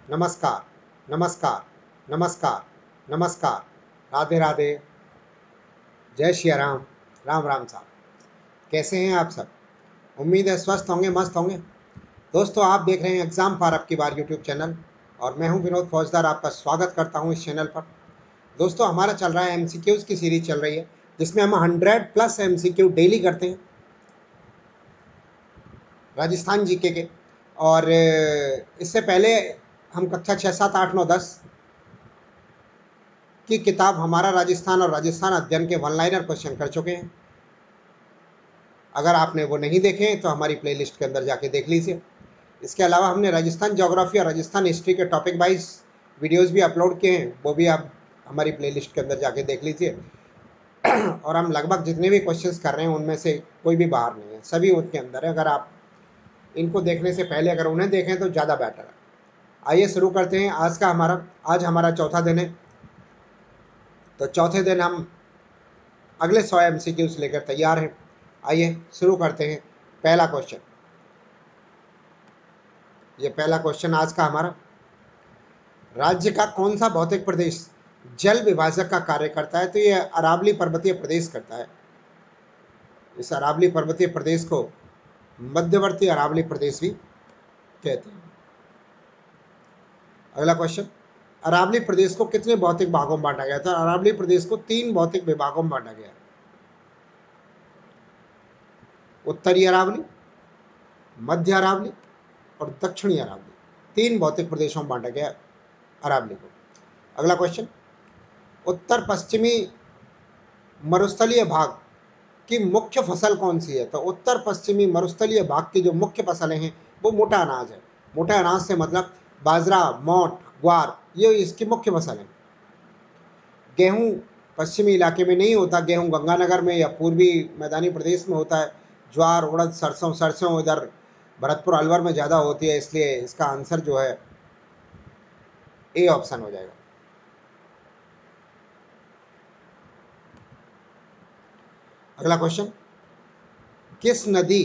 नमस्कार, नमस्कार, नमस्कार, नमस्कार, राधे राधे, जय सिया राम, राम राम साहब। कैसे हैं आप सब? उम्मीद है स्वस्थ होंगे, मस्त होंगे। दोस्तों, आप देख रहे हैं एग्जाम फॉर अबकी बार यूट्यूब चैनल और मैं हूं विनोद फौजदार, आपका स्वागत करता हूं इस चैनल पर। दोस्तों, हमारा चल रहा है एमसीक्यूज की सीरीज चल रही है, जिसमें हम 100+ एमसीक्यू डेली करते हैं राजस्थान जीके के। और इससे पहले हम कक्षा 6, 7, 8, 9, 10 की किताब हमारा राजस्थान और राजस्थान अध्ययन के वन लाइनर क्वेश्चन कर चुके हैं। अगर आपने वो नहीं देखे तो हमारी प्लेलिस्ट के अंदर जाके देख लीजिए। इसके अलावा हमने राजस्थान ज्योग्राफी और राजस्थान हिस्ट्री के टॉपिक वाइज वीडियोस भी अपलोड किए हैं, वो भी आप हमारी प्लेलिस्ट के अंदर जाके देख लीजिए। और हम लगभग जितने भी क्वेश्चंस कर रहे हैं उनमें से कोई भी बाहर नहीं है, सभी उनके अंदर है। अगर आप इनको देखने से पहले अगर उन्हें देखें तो ज़्यादा बेटर है। आइए शुरू करते हैं। आज हमारा चौथा दिन है। तो चौथे दिन हम अगले 100 MCQs लेकर तैयार हैं। आइए शुरू करते हैं। पहला क्वेश्चन, ये पहला क्वेश्चन आज का हमारा, राज्य का कौन सा भौतिक प्रदेश जल विभाजक का कार्य करता है? तो ये अरावली पर्वतीय प्रदेश करता है। इस अरावली पर्वतीय प्रदेश को मध्यवर्ती अरावली प्रदेश भी कहते हैं। अगला क्वेश्चन, अरावली प्रदेश को कितने भौतिक भागों में बांटा गया था? अरावली प्रदेश को 3 भौतिक विभागों में बांटा गया। उत्तरी अरावली, मध्य अरावली और दक्षिणी अरावली, 3 भौतिक प्रदेशों में बांटा गया अरावली को। अगला क्वेश्चन, उत्तर पश्चिमी मरुस्थलीय भाग की मुख्य फसल कौन सी है? तो उत्तर पश्चिमी मरुस्थलीय भाग की जो मुख्य फसलें हैं वो मोटा अनाज है। मोटा अनाज से मतलब बाजरा, मोठ, ग्वार, ये इसकी मुख्य फसल है। गेहूं पश्चिमी इलाके में नहीं होता, गेहूं गंगानगर में या पूर्वी मैदानी प्रदेश में होता है। ज्वार, उड़द, सरसों सरसों इधर भरतपुर अलवर में ज़्यादा होती है, इसलिए इसका आंसर जो है ए ऑप्शन हो जाएगा। अगला क्वेश्चन, किस नदी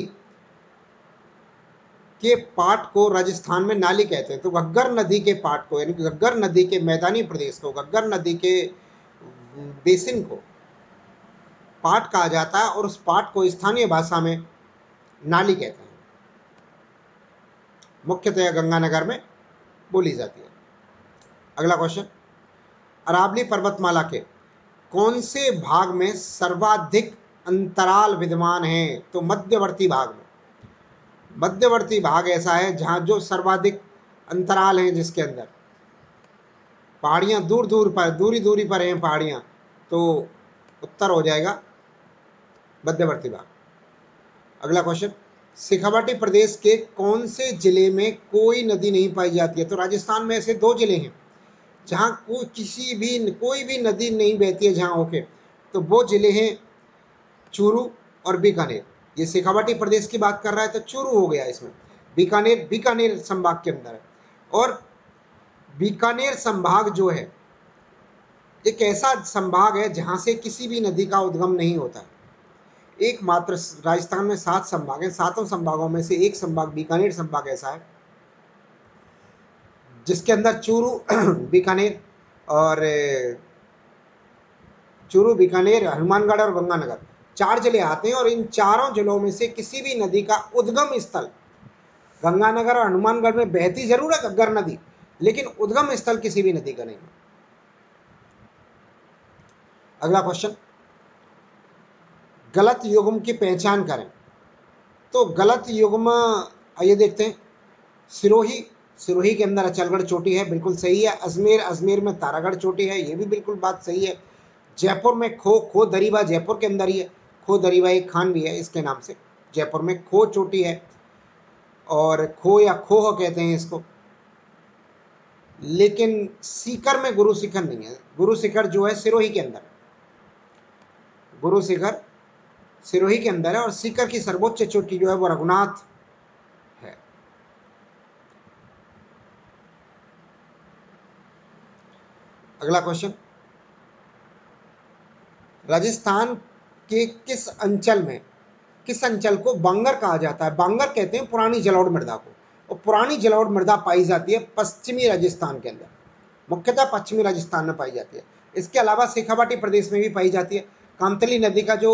के पाट को राजस्थान में नाली कहते हैं? तो घग्गर नदी के पाट को, यानी घग्गर नदी के मैदानी प्रदेश को, घग्गर नदी के बेसिन को पाट कहा जाता है और उस पाट को स्थानीय भाषा में नाली कहते हैं। मुख्यतः गंगानगर में बोली जाती है। अगला क्वेश्चन, अरावली पर्वतमाला के कौन से भाग में सर्वाधिक अंतराल विद्यमान है? तो मध्यवर्ती भाग में। मध्यवर्ती भाग ऐसा है जहां जो सर्वाधिक अंतराल हैं, जिसके अंदर पहाड़ियां दूर दूर पर, दूरी दूरी पर हैं पहाड़ियां, तो उत्तर हो जाएगा मध्यवर्ती भाग। अगला क्वेश्चन, शेखावाटी प्रदेश के कौन से जिले में कोई नदी नहीं पाई जाती है? तो राजस्थान में ऐसे 2 जिले हैं जहां कोई भी नदी नहीं बहती है जहां होके, तो वो जिले हैं चूरू और बीकानेर। ये शेखावाटी प्रदेश की बात कर रहा है तो चूरू हो गया इसमें। बीकानेर संभाग के अंदर है। और बीकानेर संभाग जो है एक ऐसा संभाग है जहां से किसी भी नदी का उद्गम नहीं होता। एकमात्र राजस्थान में 7 संभाग हैं, 7 संभागों में से एक संभाग बीकानेर संभाग ऐसा है जिसके अंदर बीकानेर और चूरू, बीकानेर, हनुमानगढ़ और गंगानगर 4 जिले आते हैं। और इन चारों जिलों में से किसी भी नदी का उद्गम स्थल, गंगानगर और हनुमानगढ़ में बहती जरूर है घग्गर नदी, लेकिन उद्गम स्थल किसी भी नदी का नहीं। अगला क्वेश्चन, गलत युग्म की पहचान करें। तो गलत युग्म आइए देखते हैं। सिरोही, सिरोही के अंदर अचलगढ़ चोटी है, बिल्कुल सही है। अजमेर, अजमेर में तारागढ़ चोटी है, ये भी बिल्कुल बात सही है। जयपुर में खो दरीबा जयपुर के अंदर ही है। खो दरीबा एक खान भी है इसके नाम से। जयपुर में खो चोटी है और खो या खोह कहते हैं इसको। लेकिन सीकर में गुरु शिखर नहीं है। गुरु शिखर जो है सिरोही के अंदर, गुरु शिखर सिरोही के अंदर है। और सीकर की सर्वोच्च चोटी जो है वो रघुनाथ है। अगला क्वेश्चन, राजस्थान के किस अंचल को बांगर कहा जाता है? बांगर कहते हैं पुरानी जलोढ़ मृदा को। और पुरानी जलोढ़ मृदा पाई जाती है पश्चिमी राजस्थान के अंदर, मुख्यतः पश्चिमी राजस्थान में पाई जाती है। इसके अलावा शेखावाटी प्रदेश में भी पाई जाती है। कामतली नदी का जो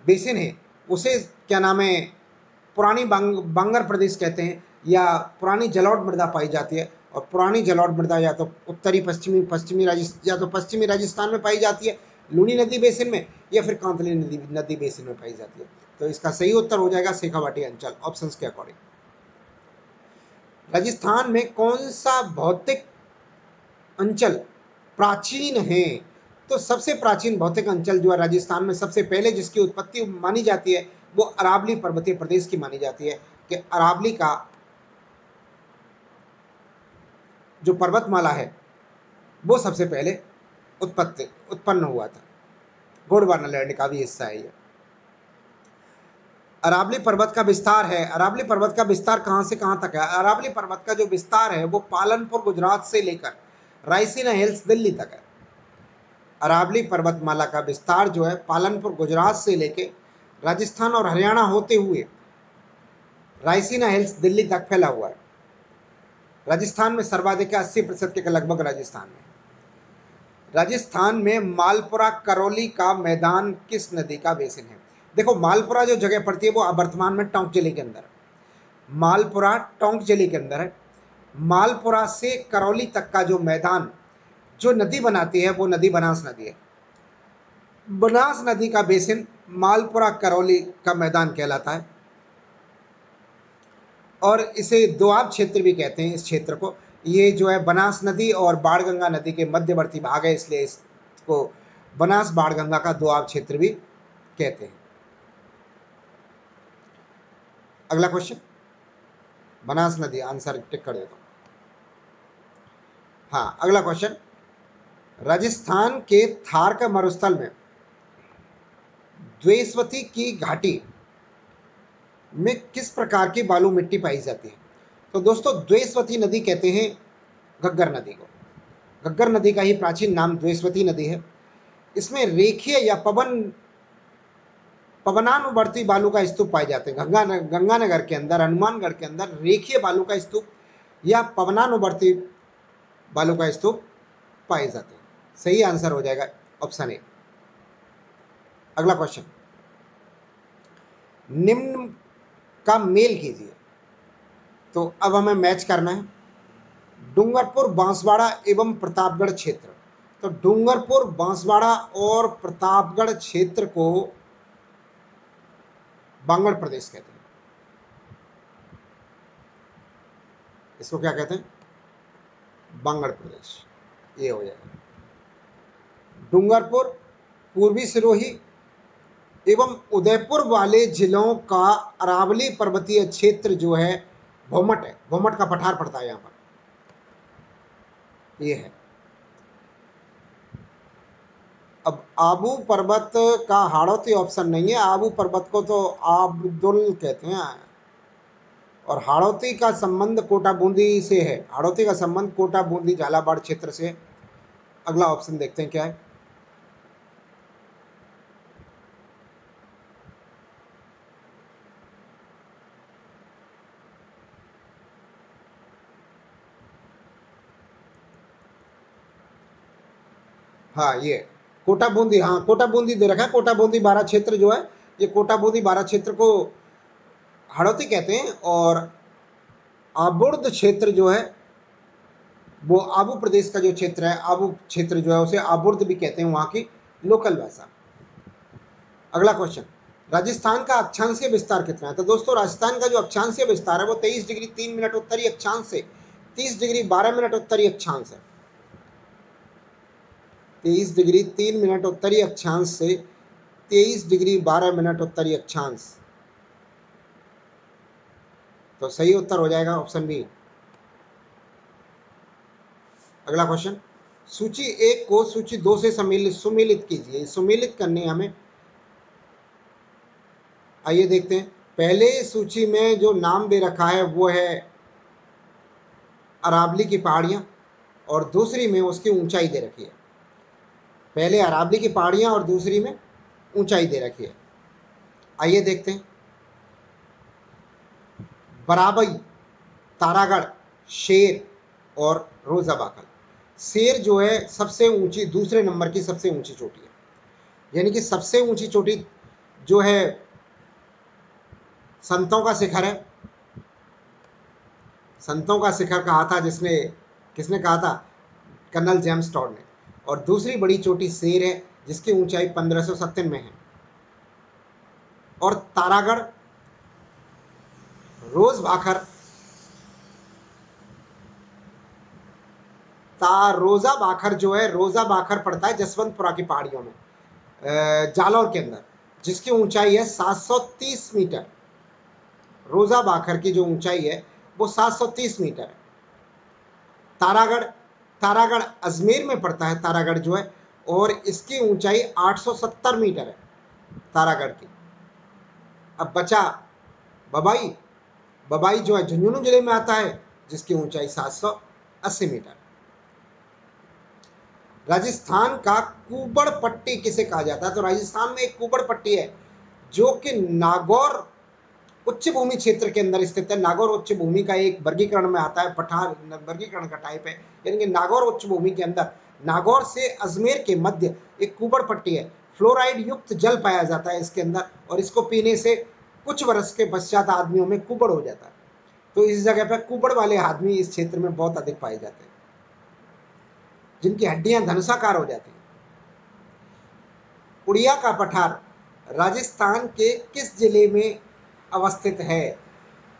बेसिन है उसे क्या नाम है, पुरानी बांगर प्रदेश कहते हैं, या पुरानी जलोढ़ मृदा पाई जाती है। और पुरानी जलोढ़ मृदा या तो उत्तरी पश्चिमी या तो पश्चिमी राजस्थान में पाई जाती है लूनी नदी बेसिन में, या फिर कांतली नदी बेसिन में पाई जाती है। तो इसका सही उत्तर हो जाएगा शेखावाटी अंचल, ऑप्शंस के अकॉर्डिंग। राजस्थान में कौन सा भौतिक अंचल प्राचीन है? तो सबसे प्राचीन भौतिक अंचल जो है राजस्थान में सबसे पहले जिसकी उत्पत्ति मानी जाती है वो अरावली पर्वतीय प्रदेश की मानी जाती है, कि अरावली का जो पर्वतमाला है वो सबसे पहले उत्पन्न हुआ था। गोंडवाना लैंड का भी हिस्सा है ये। अरावली पर्वत का विस्तार है, अरावली पर्वत का विस्तार कहां से कहां तक है? अरावली पर्वत का जो विस्तार है वो पालनपुर गुजरात से लेकर रायसीना हिल्स दिल्ली तक है। अरावली पर्वतमाला का विस्तार जो है पालनपुर गुजरात से लेके राजस्थान और हरियाणा होते हुए रायसीना हिल्स दिल्ली तक फैला हुआ है। राजस्थान में सर्वाधिक 80% के लगभग राजस्थान में। राजस्थान में मालपुरा करौली का मैदान किस नदी का बेसिन है? देखो मालपुरा जो जगह पड़ती है वो वर्तमान में टोंक जिले के अंदर है। मालपुरा टोंक जिले के अंदर है। मालपुरा से करौली तक का जो मैदान जो नदी बनाती है वो नदी बनास नदी है। बनास नदी का बेसिन मालपुरा करौली का मैदान कहलाता है, और इसे दोआब क्षेत्र भी कहते हैं इस क्षेत्र को। ये जो है बनास नदी और बाणगंगा नदी के मध्यवर्ती भाग है, इसलिए इसको बनास बाणगंगा का दोआब क्षेत्र भी कहते हैं। अगला क्वेश्चन, बनास नदी आंसर टिक कर देता हूं। हाँ, अगला क्वेश्चन, राजस्थान के थार का मरुस्थल में द्वेषवती की घाटी में किस प्रकार की बालू मिट्टी पाई जाती है? तो दोस्तों द्वेषवती नदी कहते हैं घग्गर नदी को। घग्गर नदी का ही प्राचीन नाम द्वेषवती नदी है। इसमें रेखीय या पवनानुवर्ती बालू का स्तूप पाए जाते हैं। गंगानगर के अंदर, हनुमानगढ़ के अंदर रेखीय बालू का स्तूप या पवनानुवर्ती बालू का स्तूप पाए जाते हैं। सही आंसर हो जाएगा ऑप्शन ए। अगला क्वेश्चन, निम्न का मेल कीजिए। तो अब हमें मैच करना है डूंगरपुर, बांसवाड़ा एवं प्रतापगढ़ क्षेत्र। तो डूंगरपुर, बांसवाड़ा और प्रतापगढ़ क्षेत्र को बांगड़ प्रदेश कहते हैं। इसको क्या कहते हैं? बांगड़ प्रदेश। ये हो जाएगा। डूंगरपुर, पूर्वी सिरोही एवं उदयपुर वाले जिलों का अरावली पर्वतीय क्षेत्र जो है भौमट है, भौमट का पठार पड़ता है यहाँ पर, ये है। अब आबू पर्वत का हाड़ौती ऑप्शन नहीं है। आबू पर्वत को तो आबदुल कहते हैं, और हाड़ौती का संबंध कोटा बूंदी से है। हाड़ौती का संबंध कोटा बूंदी झालावाड़ क्षेत्र से है। अगला ऑप्शन देखते हैं क्या है। हाँ, ये कोटा बूंदी, हाँ कोटा बूंदी दे रखा है। कोटा बूंदी बारा क्षेत्र जो है, ये कोटा बूंदी बारा क्षेत्र को हाड़ौती कहते हैं, और आबुर्द क्षेत्र जो है वो आबू प्रदेश का जो क्षेत्र है, आबू क्षेत्र जो है उसे आबुर्द भी कहते हैं, वहां की लोकल भाषा। अगला क्वेश्चन, राजस्थान का अक्षांशीय विस्तार कितना है? तो दोस्तों राजस्थान का जो अक्षांशीय विस्तार है वो 23 डिग्री 3 मिनट उत्तरी अक्षांश से 30 डिग्री 12 मिनट उत्तरी अक्षांश है। 23 डिग्री 3 मिनट उत्तरी अक्षांश से 23 डिग्री 12 मिनट उत्तरी अक्षांश। तो सही उत्तर हो जाएगा ऑप्शन बी। अगला क्वेश्चन, सूची 1 को सूची 2 से सुमेलित कीजिए। सुमेलित करने हमें, आइए देखते हैं। पहले सूची में जो नाम दे रखा है वो है अरावली की पहाड़ियां, और दूसरी में उसकी ऊंचाई दे रखी है। पहले अरावली की पहाड़ियां और दूसरी में ऊंचाई दे रखी है। आइए देखते हैं। बराबई तारागढ़, शेर और रोजा बाखल। शेर जो है सबसे ऊंची, दूसरे नंबर की सबसे ऊंची चोटी है, यानी कि सबसे ऊंची चोटी जो है संतों का शिखर है। संतों का शिखर कहा था जिसने, किसने कहा था? कर्नल जेम्स टॉड ने। और दूसरी बड़ी चोटी शेर है जिसकी ऊंचाई 1597 है। और तारागढ़, रोज भाखर, रोजा बाखर जो है, रोजा बाखर पड़ता है जसवंतपुरा की पहाड़ियों में, जालौर के अंदर, जिसकी ऊंचाई है 730 मीटर। रोजा बाखर की जो ऊंचाई है वो 730 मीटर है। तारागढ़, तारागढ़ अजमेर में पड़ता है तारागढ़ जो है, और इसकी ऊंचाई 870 मीटर है तारागढ़ की। अब बचा बबाई, बबाई जो है झुंझुनू जिले में आता है, जिसकी ऊंचाई 780 मीटर। राजस्थान का कुबड़ पट्टी किसे कहा जाता है? तो राजस्थान में एक कुबड़ पट्टी है जो कि नागौर उच्च भूमि क्षेत्र के अंदर स्थित है। नागौर उच्च भूमि का एक वर्गीकरण में आता है, पठार वर्गीकरण का टाइप है, यानी कि नागौर उच्च भूमि के अंदर नागौर से अजमेर के मध्य एक कुबड़ पट्टी है। फ्लोराइड युक्त जल पाया जाता है इसके अंदर, और इसको पीने से कुछ वर्ष के पश्चात आदमियों में कुबड़ हो जाता है। तो इस जगह पर कुबड़ वाले आदमी इस क्षेत्र में बहुत अधिक पाए जाते हैं, जिनकी हड्डियां धनुषाकार हो जाती हैं। उड़िया का पठार राजस्थान के किस जिले में अवस्थित है?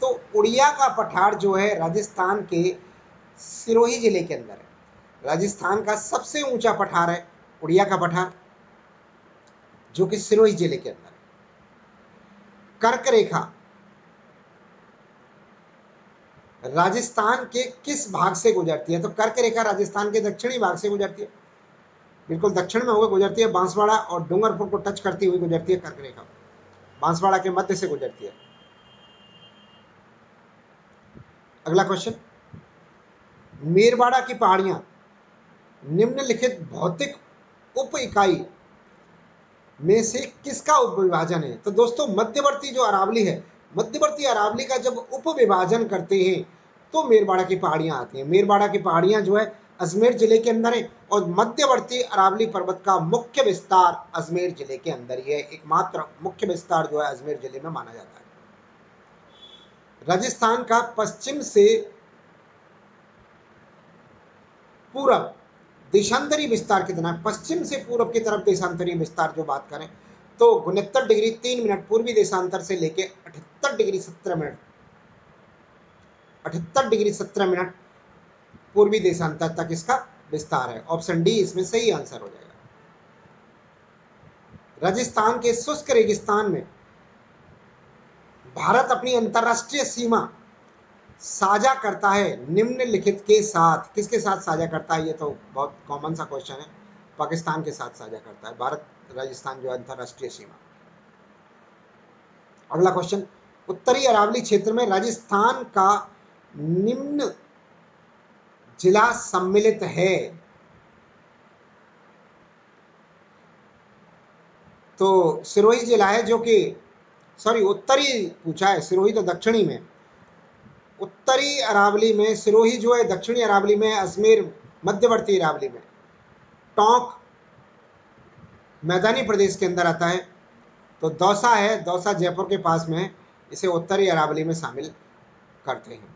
तो उड़िया का पठार जो है राजस्थान के सिरोही जिले के अंदर है। राजस्थान का सबसे ऊंचा पठार है उड़िया का पठार, जो कि सिरोही जिले के अंदर है। कर्क रेखा राजस्थान के किस भाग से गुजरती है? तो कर्क रेखा राजस्थान के दक्षिणी भाग से गुजरती है, बिल्कुल दक्षिण में होकर गुजरती है, बांसवाड़ा और डूंगरपुर को टच करती हुई गुजरती है कर्क रेखा, बांसवाड़ा के मध्य से गुजरती है। अगला क्वेश्चन, मेरवाड़ा की पहाड़ियां निम्नलिखित भौतिक उप इकाई में से किसका उप विभाजन है? तो दोस्तों मध्यवर्ती जो अरावली है, मध्यवर्ती अरावली का जब उप विभाजन करते हैं तो मेरवाड़ा की पहाड़ियां आती हैं। मेरवाड़ा की पहाड़ियां जो है अजमेर जिले के अंदर है, और मध्यवर्ती अरावली पर्वत का मुख्य विस्तार अजमेर जिले के अंदर ही है। एकमात्र मुख्य विस्तार जो है अजमेर जिले में माना जाता है। राजस्थान का पश्चिम से पूरब देशांतरी विस्तार कितना है? पश्चिम से पूरब की तरफ देशांतरी विस्तार जो बात करें तो 69 डिग्री 3 मिनट पूर्वी देशांतर से लेके 78 डिग्री 17 मिनट, 78 डिग्री 17 मिनट पूर्वी देशांतर तक इसका विस्तार है। ऑप्शन डी इसमें सही आंसर हो जाएगा। राजस्थान के शुष्क रेगिस्तान में भारत अपनी अंतरराष्ट्रीय सीमा साझा करता है निम्नलिखित के साथ। किसके साथ साझा करता है? ये तो बहुत कॉमन सा क्वेश्चन है। पाकिस्तान के साथ साझा करता है भारत राजस्थान जो अंतरराष्ट्रीय सीमा। अगला क्वेश्चन, उत्तरी अरावली क्षेत्र में राजस्थान का निम्न जिला सम्मिलित है? तो सिरोही जिला है, जो कि सॉरी उत्तरी पूछा है, सिरोही तो दक्षिणी में, उत्तरी अरावली में सिरोही जो है दक्षिणी अरावली में, अजमेर मध्यवर्ती अरावली में, टोंक मैदानी प्रदेश के अंदर आता है। तो दौसा है, दौसा जयपुर के पास में है, इसे उत्तरी अरावली में शामिल करते हैं।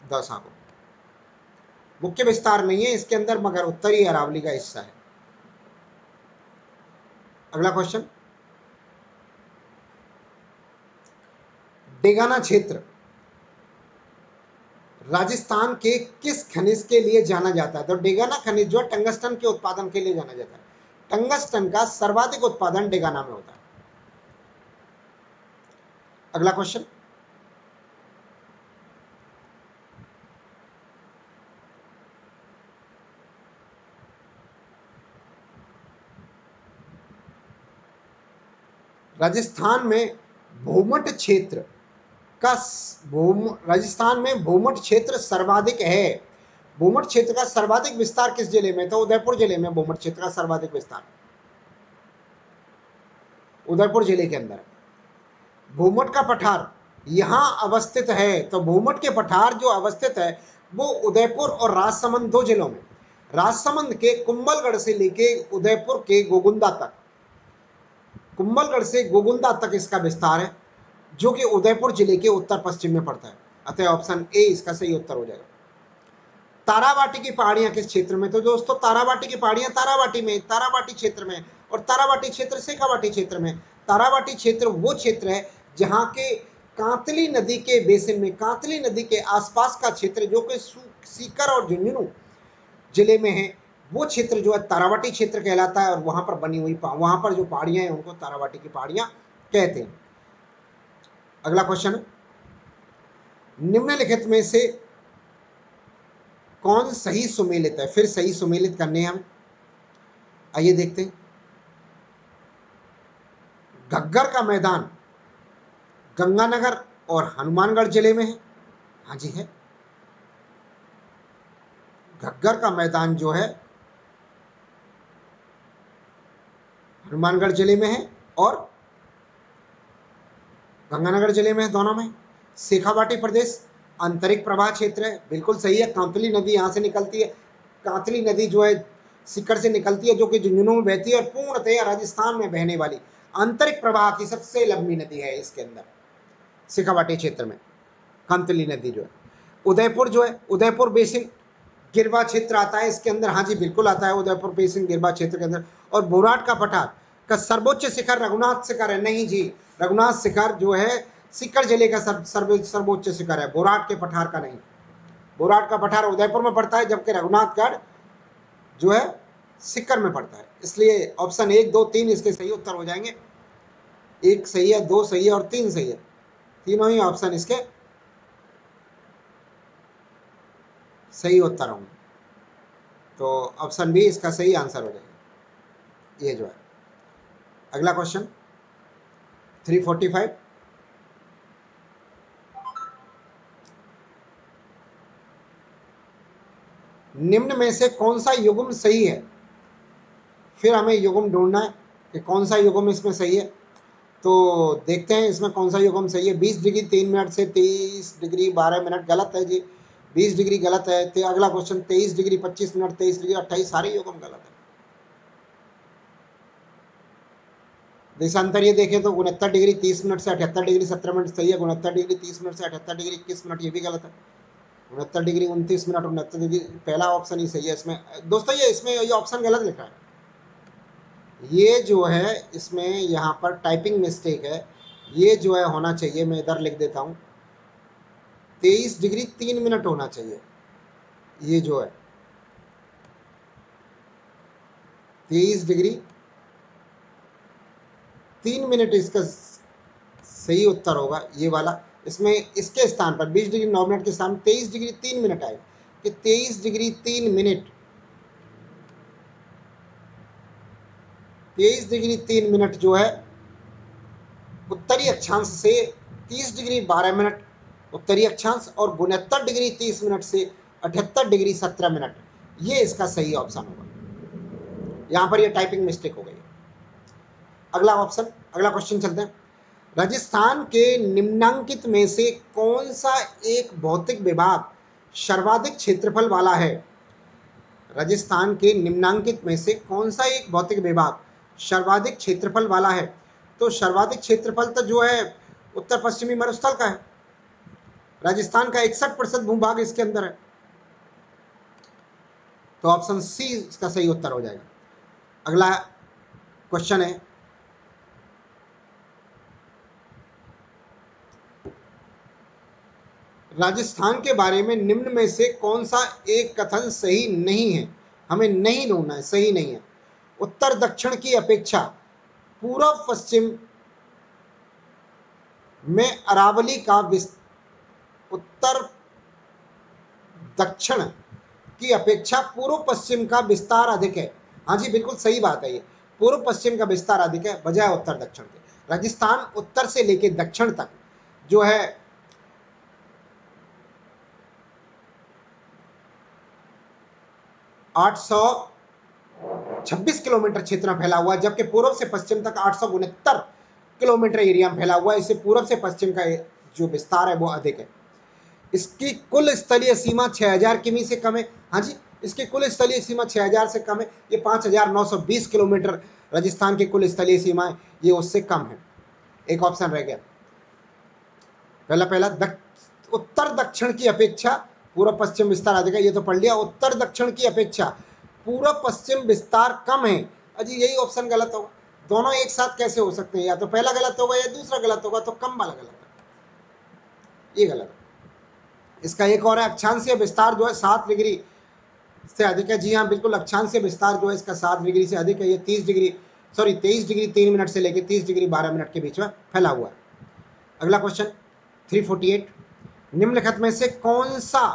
दौसा को मुख्य विस्तार नहीं है इसके अंदर, मगर उत्तरी अरावली का हिस्सा है। अगला क्वेश्चन, डेगाना क्षेत्र राजस्थान के किस खनिज के लिए जाना जाता है? तो डेगाना खनिज जो टंगस्टन के उत्पादन के लिए जाना जाता है। टंगस्टन का सर्वाधिक उत्पादन डेगाना में होता है। अगला क्वेश्चन, राजस्थान में भूमट क्षेत्र का राजस्थान में भूमट क्षेत्र सर्वाधिक है। भूमट क्षेत्र का सर्वाधिक विस्तार किस जिले में? तो उदयपुर जिले में भूमट क्षेत्र का सर्वाधिक विस्तार उदयपुर जिले के अंदर। भूमट का पठार यहाँ अवस्थित है। तो भूमठ के पठार जो अवस्थित है वो उदयपुर और राजसमंद 2 जिलों में, राजसमंद के कुंभलगढ़ से लेके उदयपुर के गोगुंदा तक, कुंभलगढ़ से गोगुंदा तक इसका विस्तार है, जो कि उदयपुर जिले के उत्तर पश्चिम में पड़ता है। अतः ऑप्शन ए इसका सही उत्तर हो जाएगा। ताराबाटी की पहाड़ियां किस क्षेत्र में? तो दोस्तों ताराबाटी की पहाड़ियां ताराबाटी में, ताराबाटी क्षेत्र में, और ताराबाटी क्षेत्र शेखावाटी क्षेत्र में। ताराबाटी क्षेत्र वो क्षेत्र है जहां के कांतली नदी के बेसिन में, कांतली नदी के आसपास का क्षेत्र जो कि सीकर और झुंझुनू जिले में है, वो क्षेत्र जो है ताराबाटी क्षेत्र कहलाता है। और वहां पर बनी हुई, वहां पर जो पहाड़ियां हैं उनको ताराबाटी की पहाड़ियां कहते हैं। अगला क्वेश्चन, निम्नलिखित में से कौन सही सुमेलित है? फिर सही सुमेलित करने हम, आइए देखते हैं। घग्गर का मैदान गंगानगर और हनुमानगढ़ जिले में है। हाँ जी है। घग्गर का मैदान जो है हनुमानगढ़ जिले में है और गंगानगर जिले में है, दोनों में। शेखावाटी प्रदेश आंतरिक प्रवाह क्षेत्र है, बिल्कुल सही है। कांतली नदी यहाँ से निकलती है, कांतली नदी जो है सीकर से निकलती है, जो कि झुंझुनू में बहती है और पूर्णतः राजस्थान में बहने वाली आंतरिक प्रवाह की सबसे लंबी नदी है इसके अंदर, शेखावाटी क्षेत्र में कांतली नदी जो है। उदयपुर जो है, उदयपुर बेसिन गिरवा क्षेत्र आता है इसके अंदर। हाँ जी बिल्कुल आता है उदयपुर बेसिन गिरवा क्षेत्र के अंदर। और बोराट का पठार का सर्वोच्च शिखर रघुनाथ शिखर है। नहीं जी, रघुनाथ शिखर जो है सीकर जिले का सर्वोच्च शिखर है, बोराट के पठार का नहीं। बोराट का पठार उदयपुर में पड़ता है, जबकि रघुनाथगढ़ जो है सीकर में पड़ता है। इसलिए ऑप्शन 1, 2, 3 इसके सही उत्तर हो जाएंगे। 1 सही है, 2 सही है और 3 सही है। तीनों ही ऑप्शन इसके सही उत्तर होंगे। तो ऑप्शन बी इसका सही आंसर हो जाएगा, ये जो है। अगला क्वेश्चन 345, निम्न में से कौन सा युग्म सही है? फिर हमें युग्म ढूंढना है कि कौन सा युग्म इसमें सही है। तो देखते हैं इसमें कौन सा युग्म सही है। 20 डिग्री 3 मिनट से 23 डिग्री 12 मिनट गलत है जी, 20 डिग्री गलत है। अगला क्वेश्चन 23 डिग्री 25 मिनट, 23 डिग्री 28, सारे युग्म गलत है। देशांतर ये देखें तो 69 डिग्री 30 मिनट से 78 डिग्री 17 मिनट सही है, 69 डिग्री 30 मिनट से 78 डिग्री 21 मिनट ये भी गलत है, 69 डिग्री 29 मिनट 69 डिग्री पहला ऑप्शन ही सही है इसमें। दोस्तों ये इसमें ये ऑप्शन गलत लिखा है, ये जो है इसमें यहाँ पर टाइपिंग मिस्टेक है। ये जो है होना चाहिए, मैं इधर लिख देता हूँ, 23 डिग्री 3 मिनट होना चाहिए। ये जो है 23 डिग्री 3 मिनट इसका सही उत्तर होगा, ये वाला। इसमें इसके स्थान पर 20 डिग्री 9 मिनट के स्थान 23 डिग्री 3 मिनट आएगा कि 23 डिग्री 3 मिनट, 23 डिग्री 3 मिनट जो है उत्तरी अक्षांश से 30 डिग्री 12 मिनट उत्तरी अक्षांश और 69 डिग्री 30 मिनट से 78 डिग्री 17 मिनट, ये इसका सही ऑप्शन होगा। यहां पर ये टाइपिंग मिस्टेक हो गई। अगला ऑप्शन, अगला क्वेश्चन चलते हैं। राजस्थान के निम्नांकित में से कौन सा एक भौतिक विभाग सर्वाधिक क्षेत्रफल वाला है? राजस्थान के निम्नांकित में से कौन सा एक भौतिक विभाग सर्वाधिक क्षेत्रफल वाला है? तो सर्वाधिक क्षेत्रफल तो जो है उत्तर पश्चिमी मरुस्थल का है। राजस्थान का 61% भूभाग इसके अंदर है। तो ऑप्शन सी इसका सही उत्तर हो जाएगा। अगला क्वेश्चन है, राजस्थान के बारे में निम्न में से कौन सा एक कथन सही नहीं है? हमें नहीं ढूंढना है, सही नहीं है। उत्तर दक्षिण की अपेक्षा पूर्व पश्चिम में अरावली का उत्तर दक्षिण की अपेक्षा पूर्व पश्चिम का विस्तार अधिक है। हाँ जी बिल्कुल सही बात है, ये पूर्व पश्चिम का विस्तार अधिक है बजाय उत्तर दक्षिण के। राजस्थान उत्तर से लेकर दक्षिण तक जो है 826 किलोमीटर क्षेत्र में फैला हुआ है, जबकि पूर्व से पश्चिम तक 869 किलोमीटर एरिया में फैला हुआ है। इसे पूर्व से पश्चिम का जो विस्तार है वो अधिक है। इसकी कुल स्थलीय सीमा 6000 किमी से कम है। हाँ जी, इसकी कुल स्थलीय सीमा 6000 से कम है। ये 5920 किलोमीटर राजस्थान की कुल स्थलीय सीमा है, ये उससे कम है। एक ऑप्शन रह गया। पहला उत्तर दक्षिण की अपेक्षा पूर्व पश्चिम विस्तार अधिक है, ये तो पढ़ लिया। उत्तर दक्षिण की अपेक्षा पूर्व पश्चिम विस्तार कम है। अजी यही ऑप्शन गलत होगा। दोनों एक साथ कैसे हो सकते हैं? या तो पहला गलत होगा या दूसरा गलत होगा, तो कम वाला गलत है, ये गलत है। इसका एक और है, अक्षांशीय विस्तार जो है 7 डिग्री से अधिक है। जी हाँ, बिल्कुल, अक्षांशीय विस्तार जो है इसका 7 डिग्री से अधिक है। ये 23 डिग्री 3 मिनट से लेकर 30 डिग्री 12 मिनट के बीच में फैला हुआ है। अगला क्वेश्चन 348, निम्नलिखित में से कौन सा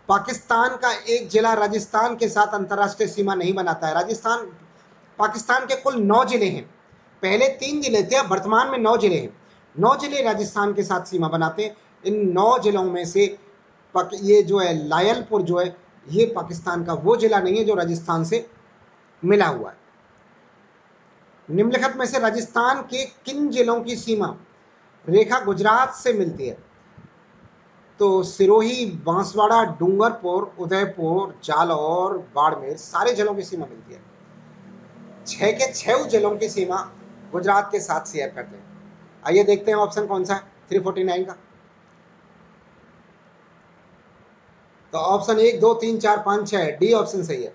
पाकिस्तान का एक जिला राजस्थान के साथ अंतरराष्ट्रीय सीमा नहीं बनाता है? पाकिस्तान के कुल 9 जिले हैं। पहले 3 जिले थे, अब वर्तमान में 9 जिले हैं। 9 जिले राजस्थान के साथ सीमा बनाते हैं। इन 9 जिलों में से ये जो है लायलपुर जो है, ये पाकिस्तान का वो जिला नहीं है जो राजस्थान से मिला हुआ है। निम्नलिखित में से राजस्थान के किन जिलों की सीमा रेखा गुजरात से मिलती है? तो सिरोही, बांसवाड़ा, डूंगरपुर, उदयपुर, जालौर, बाड़मेर, सारे जिलों की सीमा मिलती है। 6 के 6 जिलों की सीमा गुजरात के साथ शेयर करते हैं। आइए देखते हैं ऑप्शन कौन सा है 349 का। तो ऑप्शन 1, 2, 3, 4, 5, 6, डी ऑप्शन सही है।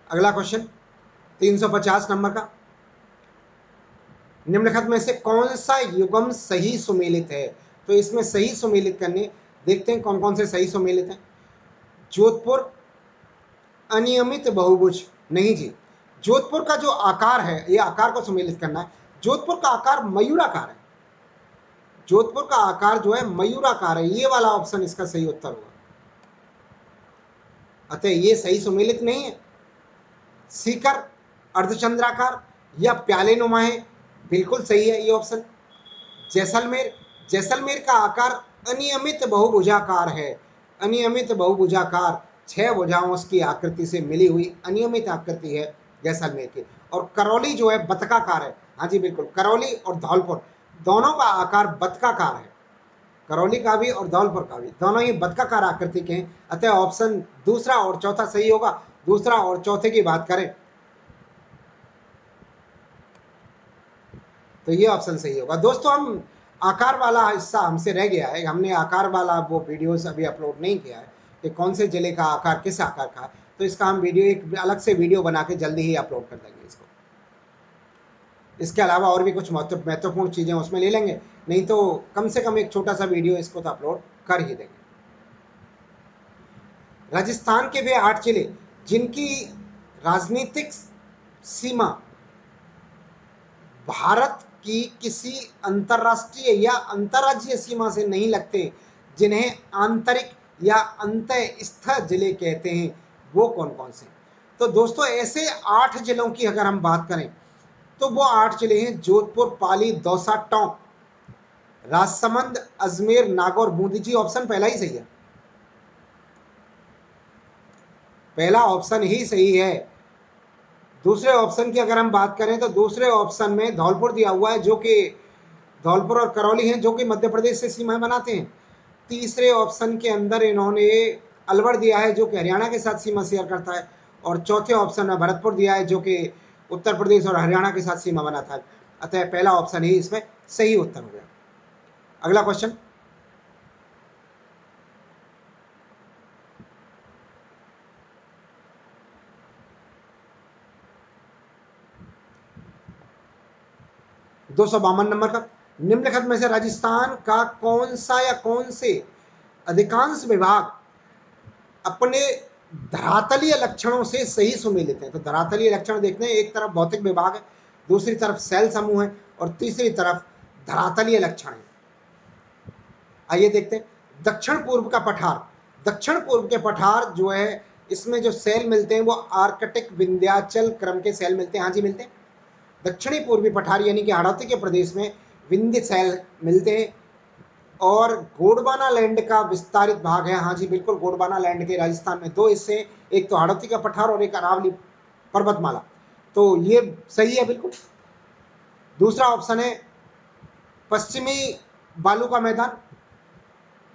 अगला क्वेश्चन 350 नंबर का, निम्नलिखित में से कौन सा युग्म सही सुमेलित है? तो इसमें सही सुमेलित करने, देखते हैं कौन कौन से सही सुमेलित हैं। जोधपुर अनियमित बहुभुज, नहीं जी, जोधपुर का जो आकार है, ये आकार को सुमेलित करना है। जोधपुर का आकार मयूराकार है। जोधपुर का आकार जो है मयूराकार है, ये वाला ऑप्शन इसका सही उत्तर होगा। अतः ये सही सुमेलित नहीं है। सीकर अर्धचंद्राकार या प्याले नुमा है, बिल्कुल सही है ये ऑप्शन। जैसलमेर का आकार अनियमित बहुभुजाकार है। अनियमित बहुभुजाकार, 6 भुजाओं की आकृति से मिली हुई अनियमित आकृति है जैसलमेर की। और करौली जो है बतकाकार है। हाँ जी बिल्कुल, करौली और धौलपुर दोनों का आकार बतकाकार है। करौली का भी और धौलपुर का भी, दोनों ही बतकाकार आकृति के हैं। अतः ऑप्शन दूसरा और चौथा सही होगा। दूसरा और चौथे की बात करें तो ये ऑप्शन सही होगा। दोस्तों, हम आकार वाला हिस्सा हमसे रह गया है, हमने आकार वाला वो वीडियोस अभी अपलोड नहीं किया है कि कौन से जिले का आकार किस आकार का, तो इसका हम वीडियो एक अलग से वीडियो बना के जल्दी ही अपलोड कर देंगे इसको। इसके अलावा और भी कुछ महत्वपूर्ण चीज़ें उसमें ले लेंगे, नहीं तो कम से कम एक छोटा सा वीडियो इसको तो अपलोड कर ही देंगे। राजस्थान के वे 8 जिले जिनकी राजनीतिक सीमा भारत की किसी अंतरराष्ट्रीय या अंतर्राज्यीय सीमा से नहीं लगते, जिन्हें आंतरिक या अंतःस्थ जिले कहते हैं, वो कौन कौन से? तो दोस्तों, ऐसे 8 जिलों की अगर हम बात करें तो वो 8 जिले हैं जोधपुर, पाली, दौसा, टोंक, राजसमंद, अजमेर, नागौर, बूंदी। जी ऑप्शन पहला ही सही है, पहला ऑप्शन ही सही है। दूसरे ऑप्शन की अगर हम बात करें तो दूसरे ऑप्शन में धौलपुर दिया हुआ है, जो कि धौलपुर और करौली हैं जो कि मध्य प्रदेश से सीमाएं बनाते हैं। तीसरे ऑप्शन के अंदर इन्होंने अलवर दिया है जो कि हरियाणा के साथ सीमा शेयर करता है। और चौथे ऑप्शन में भरतपुर दिया है जो कि उत्तर प्रदेश और हरियाणा के साथ सीमा बनाता है। अतः पहला ऑप्शन ही इसमें सही उत्तर हो गया। अगला क्वेश्चन 252 नंबर का, निम्नलिखित में से राजस्थान का कौन सा या कौन से अधिकांश विभाग अपने धरातलीय लक्षणों से सही सुमेलित हैं? तो धरातलीय लक्षण देखते हैं, एक तरफ भौतिक विभाग है, दूसरी तरफ सेल समूह है और तीसरी तरफ धरातलीय लक्षण है। आइए देखते हैं। दक्षिण पूर्व का पठार, दक्षिण पूर्व के पठार जो है, इसमें जो सेल मिलते हैं वो आर्कटिक विंध्याचल क्रम के सेल मिलते हैं। हाँ जी मिलते हैं। दक्षिणी पूर्वी पठार यानी कि हाड़ौती के प्रदेश में विंध्य सेल मिलते हैं। और गोंडवाना लैंड का विस्तारित भाग है। हाँ जी बिल्कुल, गोंडवाना लैंड के राजस्थान में दो हिस्से, एक तो हाड़ौती का पठार और एक अरावली पर्वतमाला। तो ये सही है बिल्कुल। दूसरा ऑप्शन है पश्चिमी बालू का मैदान।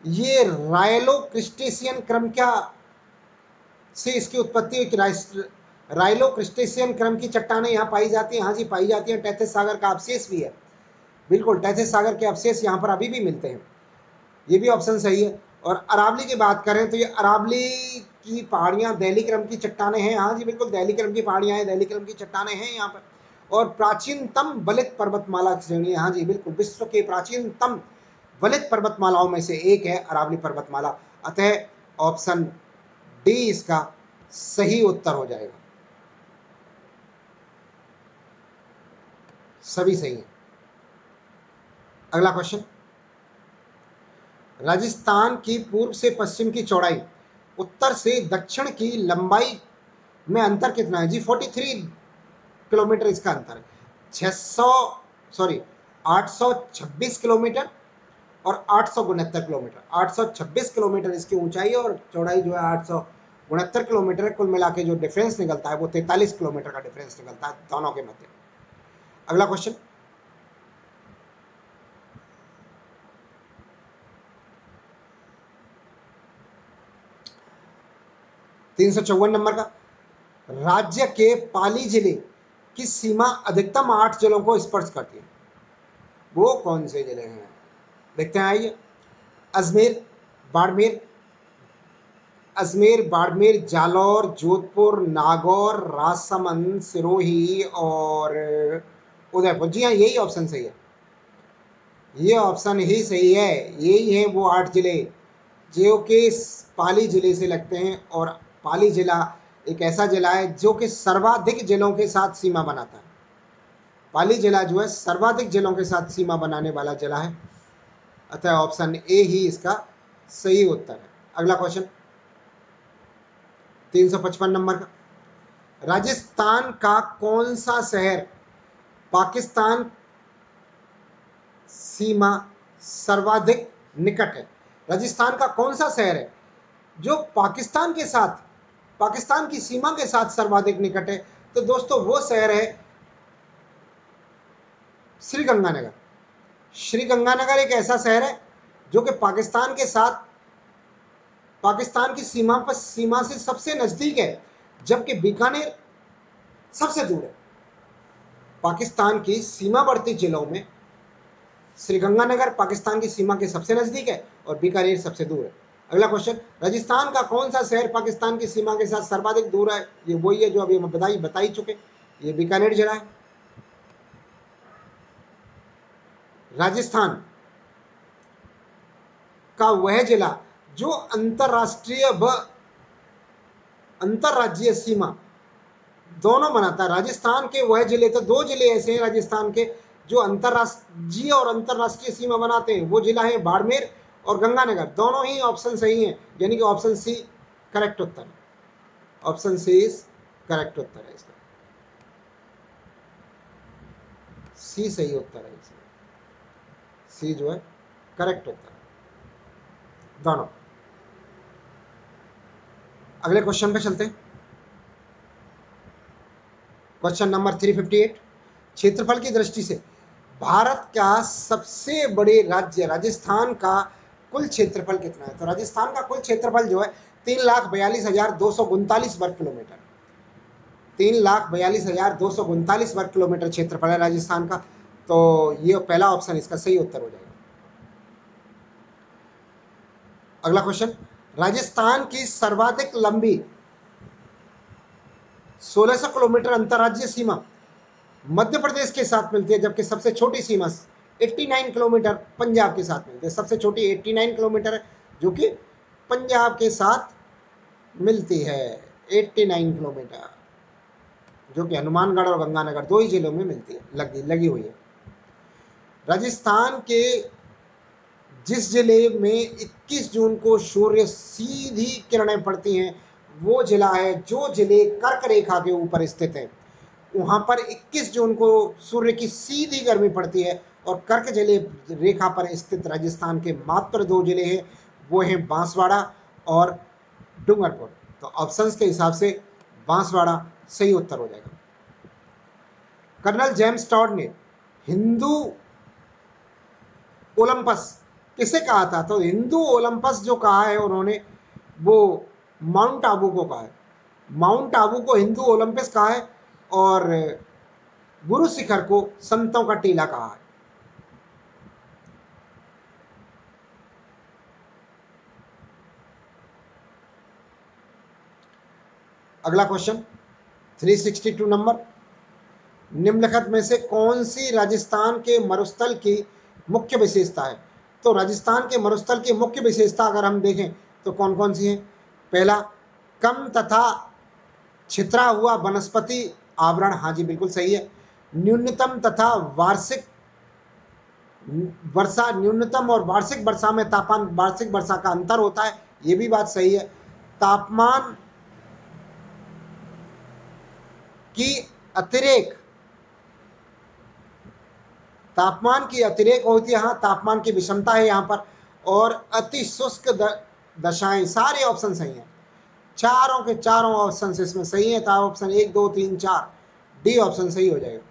ये रायलो क्रिस्टेशियन क्रम क्या से इसकी उत्पत्ति हुई कि राइलो क्रिस्टेशियन क्रम की चट्टानें यहाँ पाई जाती हैं। हाँ जी पाई जाती हैं। टैथिस सागर का अवशेष भी है, बिल्कुल टैथिस सागर के अवशेष यहाँ पर अभी भी मिलते हैं, ये भी ऑप्शन सही है। और अरावली की बात करें तो ये अरावली की पहाड़ियाँ दहली क्रम की चट्टानें हैं। हाँ जी बिल्कुल, दहली क्रम की पहाड़ियाँ हैं, दहली क्रम की चट्टानें हैं यहाँ पर। और प्राचीनतम वलित पर्वतमाला की श्रेणी है। हाँ जी बिल्कुल, विश्व के प्राचीनतम वलित पर्वतमालाओं में से एक है अरावली पर्वतमाला। अतः ऑप्शन डी इसका सही उत्तर हो जाएगा। सभी सही है। अगला क्वेश्चन, राजस्थान की पूर्व से पश्चिम की चौड़ाई उत्तर से दक्षिण की लंबाई में अंतर कितना है? जी 43 किलोमीटर इसका अंतर है। 826 किलोमीटर और 869 किलोमीटर। 826 किलोमीटर इसकी ऊंचाई है और चौड़ाई जो है 869 किलोमीटर है। कुल मिला के जो डिफरेंस निकलता है वो 43 किलोमीटर का डिफरेंस निकलता है दोनों के मध्य। अगला क्वेश्चन, 354 नंबर का, राज्य के पाली जिले की सीमा अधिकतम 8 जिलों को स्पर्श करती है। वो कौन से जिले हैं? देखते हैं, आइए। अजमेर, बाड़मेर, बाड़मेर, जालौर, जोधपुर, नागौर, राजसमंद, सिरोही और उदयपुर। जी हाँ, यही ऑप्शन सही है, ये ऑप्शन ही सही है। यही है वो 8 जिले जो कि पाली जिले से लगते हैं। और पाली जिला एक ऐसा जिला है जो कि सर्वाधिक जिलों के साथ सीमा बनाता है। पाली जिला जो है सर्वाधिक जिलों के साथ सीमा बनाने वाला जिला है। अतः ऑप्शन ए ही इसका सही उत्तर है। अगला क्वेश्चन, 355 नंबर का, राजस्थान का कौन सा शहर पाकिस्तान सीमा सर्वाधिक निकट है? राजस्थान का कौन सा शहर है जो पाकिस्तान के साथ, पाकिस्तान की सीमा के साथ सर्वाधिक निकट है? तो दोस्तों वो शहर है श्रीगंगानगर। श्रीगंगानगर एक ऐसा शहर है जो कि पाकिस्तान के साथ, पाकिस्तान की सीमा से सबसे नजदीक है, जबकि बीकानेर सबसे दूर है। पाकिस्तान की सीमावर्ती जिलों में श्रीगंगानगर पाकिस्तान की सीमा के सबसे नजदीक है और बीकानेर सबसे दूर है। अगला क्वेश्चन, राजस्थान का कौन सा शहर पाकिस्तान की सीमा के साथ सर्वाधिक दूर है? ये वही है जो अभी हम बता ही चुके, ये बीकानेर जिला है। राजस्थान का वह जिला जो अंतरराष्ट्रीय व अंतरराज्यीय सीमा दोनों बनाता है। राजस्थान के वह जिले, तो दो जिले ऐसे हैं राजस्थान के जो अंतरराष्ट्रीय और अंतरराष्ट्रीय सीमा बनाते हैं, वो जिला है बाड़मेर और गंगानगर। दोनों ही ऑप्शन सही हैं, यानी कि ऑप्शन सी करेक्ट उत्तर है। ऑप्शन सी इज करेक्ट उत्तर है इसका, सी सही उत्तर है इसका, सी जो है करेक्ट उत्तर है दोनों। अगले क्वेश्चन पे चलते हैं। क्वेश्चन नंबर 358, क्षेत्रफल की दृष्टि से भारत का सबसे बड़े राज्य राजस्थान का कुल क्षेत्रफल कितना है? तो राजस्थान का कुल क्षेत्रफल जो है 3,42,239 वर्ग किलोमीटर, 3,42,239 वर्ग किलोमीटर क्षेत्रफल है राजस्थान का। तो ये पहला ऑप्शन इसका सही उत्तर हो जाएगा। अगला क्वेश्चन, राजस्थान की सर्वाधिक लंबी 1600 किलोमीटर अंतर्राज्यीय सीमा मध्य प्रदेश के साथ मिलती है, जबकि सबसे छोटी सीमा 89 किलोमीटर पंजाब के साथ मिलती है। सबसे छोटी 89 किलोमीटर है जो कि पंजाब के साथ मिलती है, 89 किलोमीटर, जो कि हनुमानगढ़ और गंगानगर दो ही जिलों में मिलती है, लगी हुई है। राजस्थान के जिस जिले में 21 जून को सूर्य सीधी किरणें पड़ती हैं वो जिला है, जो जिले कर्क रेखा के ऊपर स्थित है वहां पर 21 जून को सूर्य की सीधी गर्मी पड़ती है। और कर्क जलीय रेखा पर स्थित राजस्थान के मात्र 2 जिले हैं, वो हैं बांसवाड़ा और डूंगरपुर। तो ऑप्शंस के हिसाब से बांसवाड़ा सही उत्तर हो जाएगा। कर्नल जेम्स टॉड ने हिंदू ओलंपस किसे कहा था? तो हिंदू ओलंपस जो कहा है उन्होंने, वो माउंट आबू को कहा है। माउंट आबू को हिंदू ओलंपस कहा है और गुरु शिखर को संतों का टीला कहा है। अगला क्वेश्चन 362 नंबर, निम्नलिखित में से कौन सी राजस्थान के मरुस्थल की मुख्य विशेषता है? तो राजस्थान के मरुस्थल की मुख्य विशेषता अगर हम देखें तो कौन कौन सी है? पहला, कम तथा छितरा हुआ वनस्पति आवरण, हाँ जी बिल्कुल सही है। न्यूनतम तथा वार्षिक वर्षा, न्यूनतम और वार्षिक वर्षा में तापमान, वार्षिक वर्षा का अंतर होता है, ये भी बात सही है। तापमान की अतिरेक, तापमान की अतिरेक होती है, हाँ तापमान की विषमता है यहाँ पर। और अति शुष्क दशाएं, सारे ऑप्शन सही हैं, चारों के चारों ऑप्शन इसमें सही है। तो ऑप्शन 1 2 3 4 डी ऑप्शन सही हो जाएगा।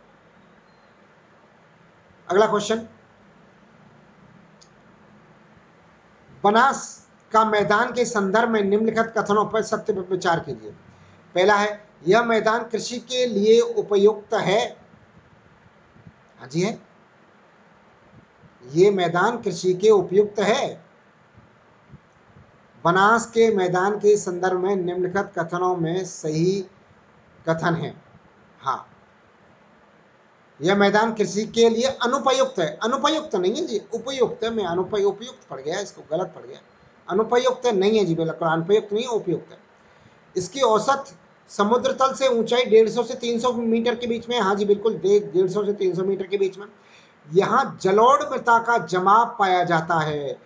अगला क्वेश्चन, बनास का मैदान के संदर्भ में निम्नलिखित कथनों पर सत्य पर विचार कीजिए। पहला है, यह मैदान कृषि के लिए उपयुक्त है, हाँ जी है, ये मैदान कृषि के उपयुक्त है। बनास के मैदान के संदर्भ में निम्नलिखित कथनों में सही कथन है, हाँ यह मैदान कृषि के लिए अनुपयुक्त है। अनुपयुक्त नहीं है जी, उपयुक्त है। मैं उपयुक्त पड़ गया, इसको गलत पड़ गया। अनुपयुक्त नहीं है जी, बिल्कुल अनुपयुक्त नहीं है, उपयुक्त है। इसकी औसत समुद्र तल से ऊंचाई 150 से 300 मीटर के बीच में, हाँ जी बिल्कुल 150 से 300 मीटर के बीच में। यहाँ जलोढ़ मृदा का जमाव पाया जाता है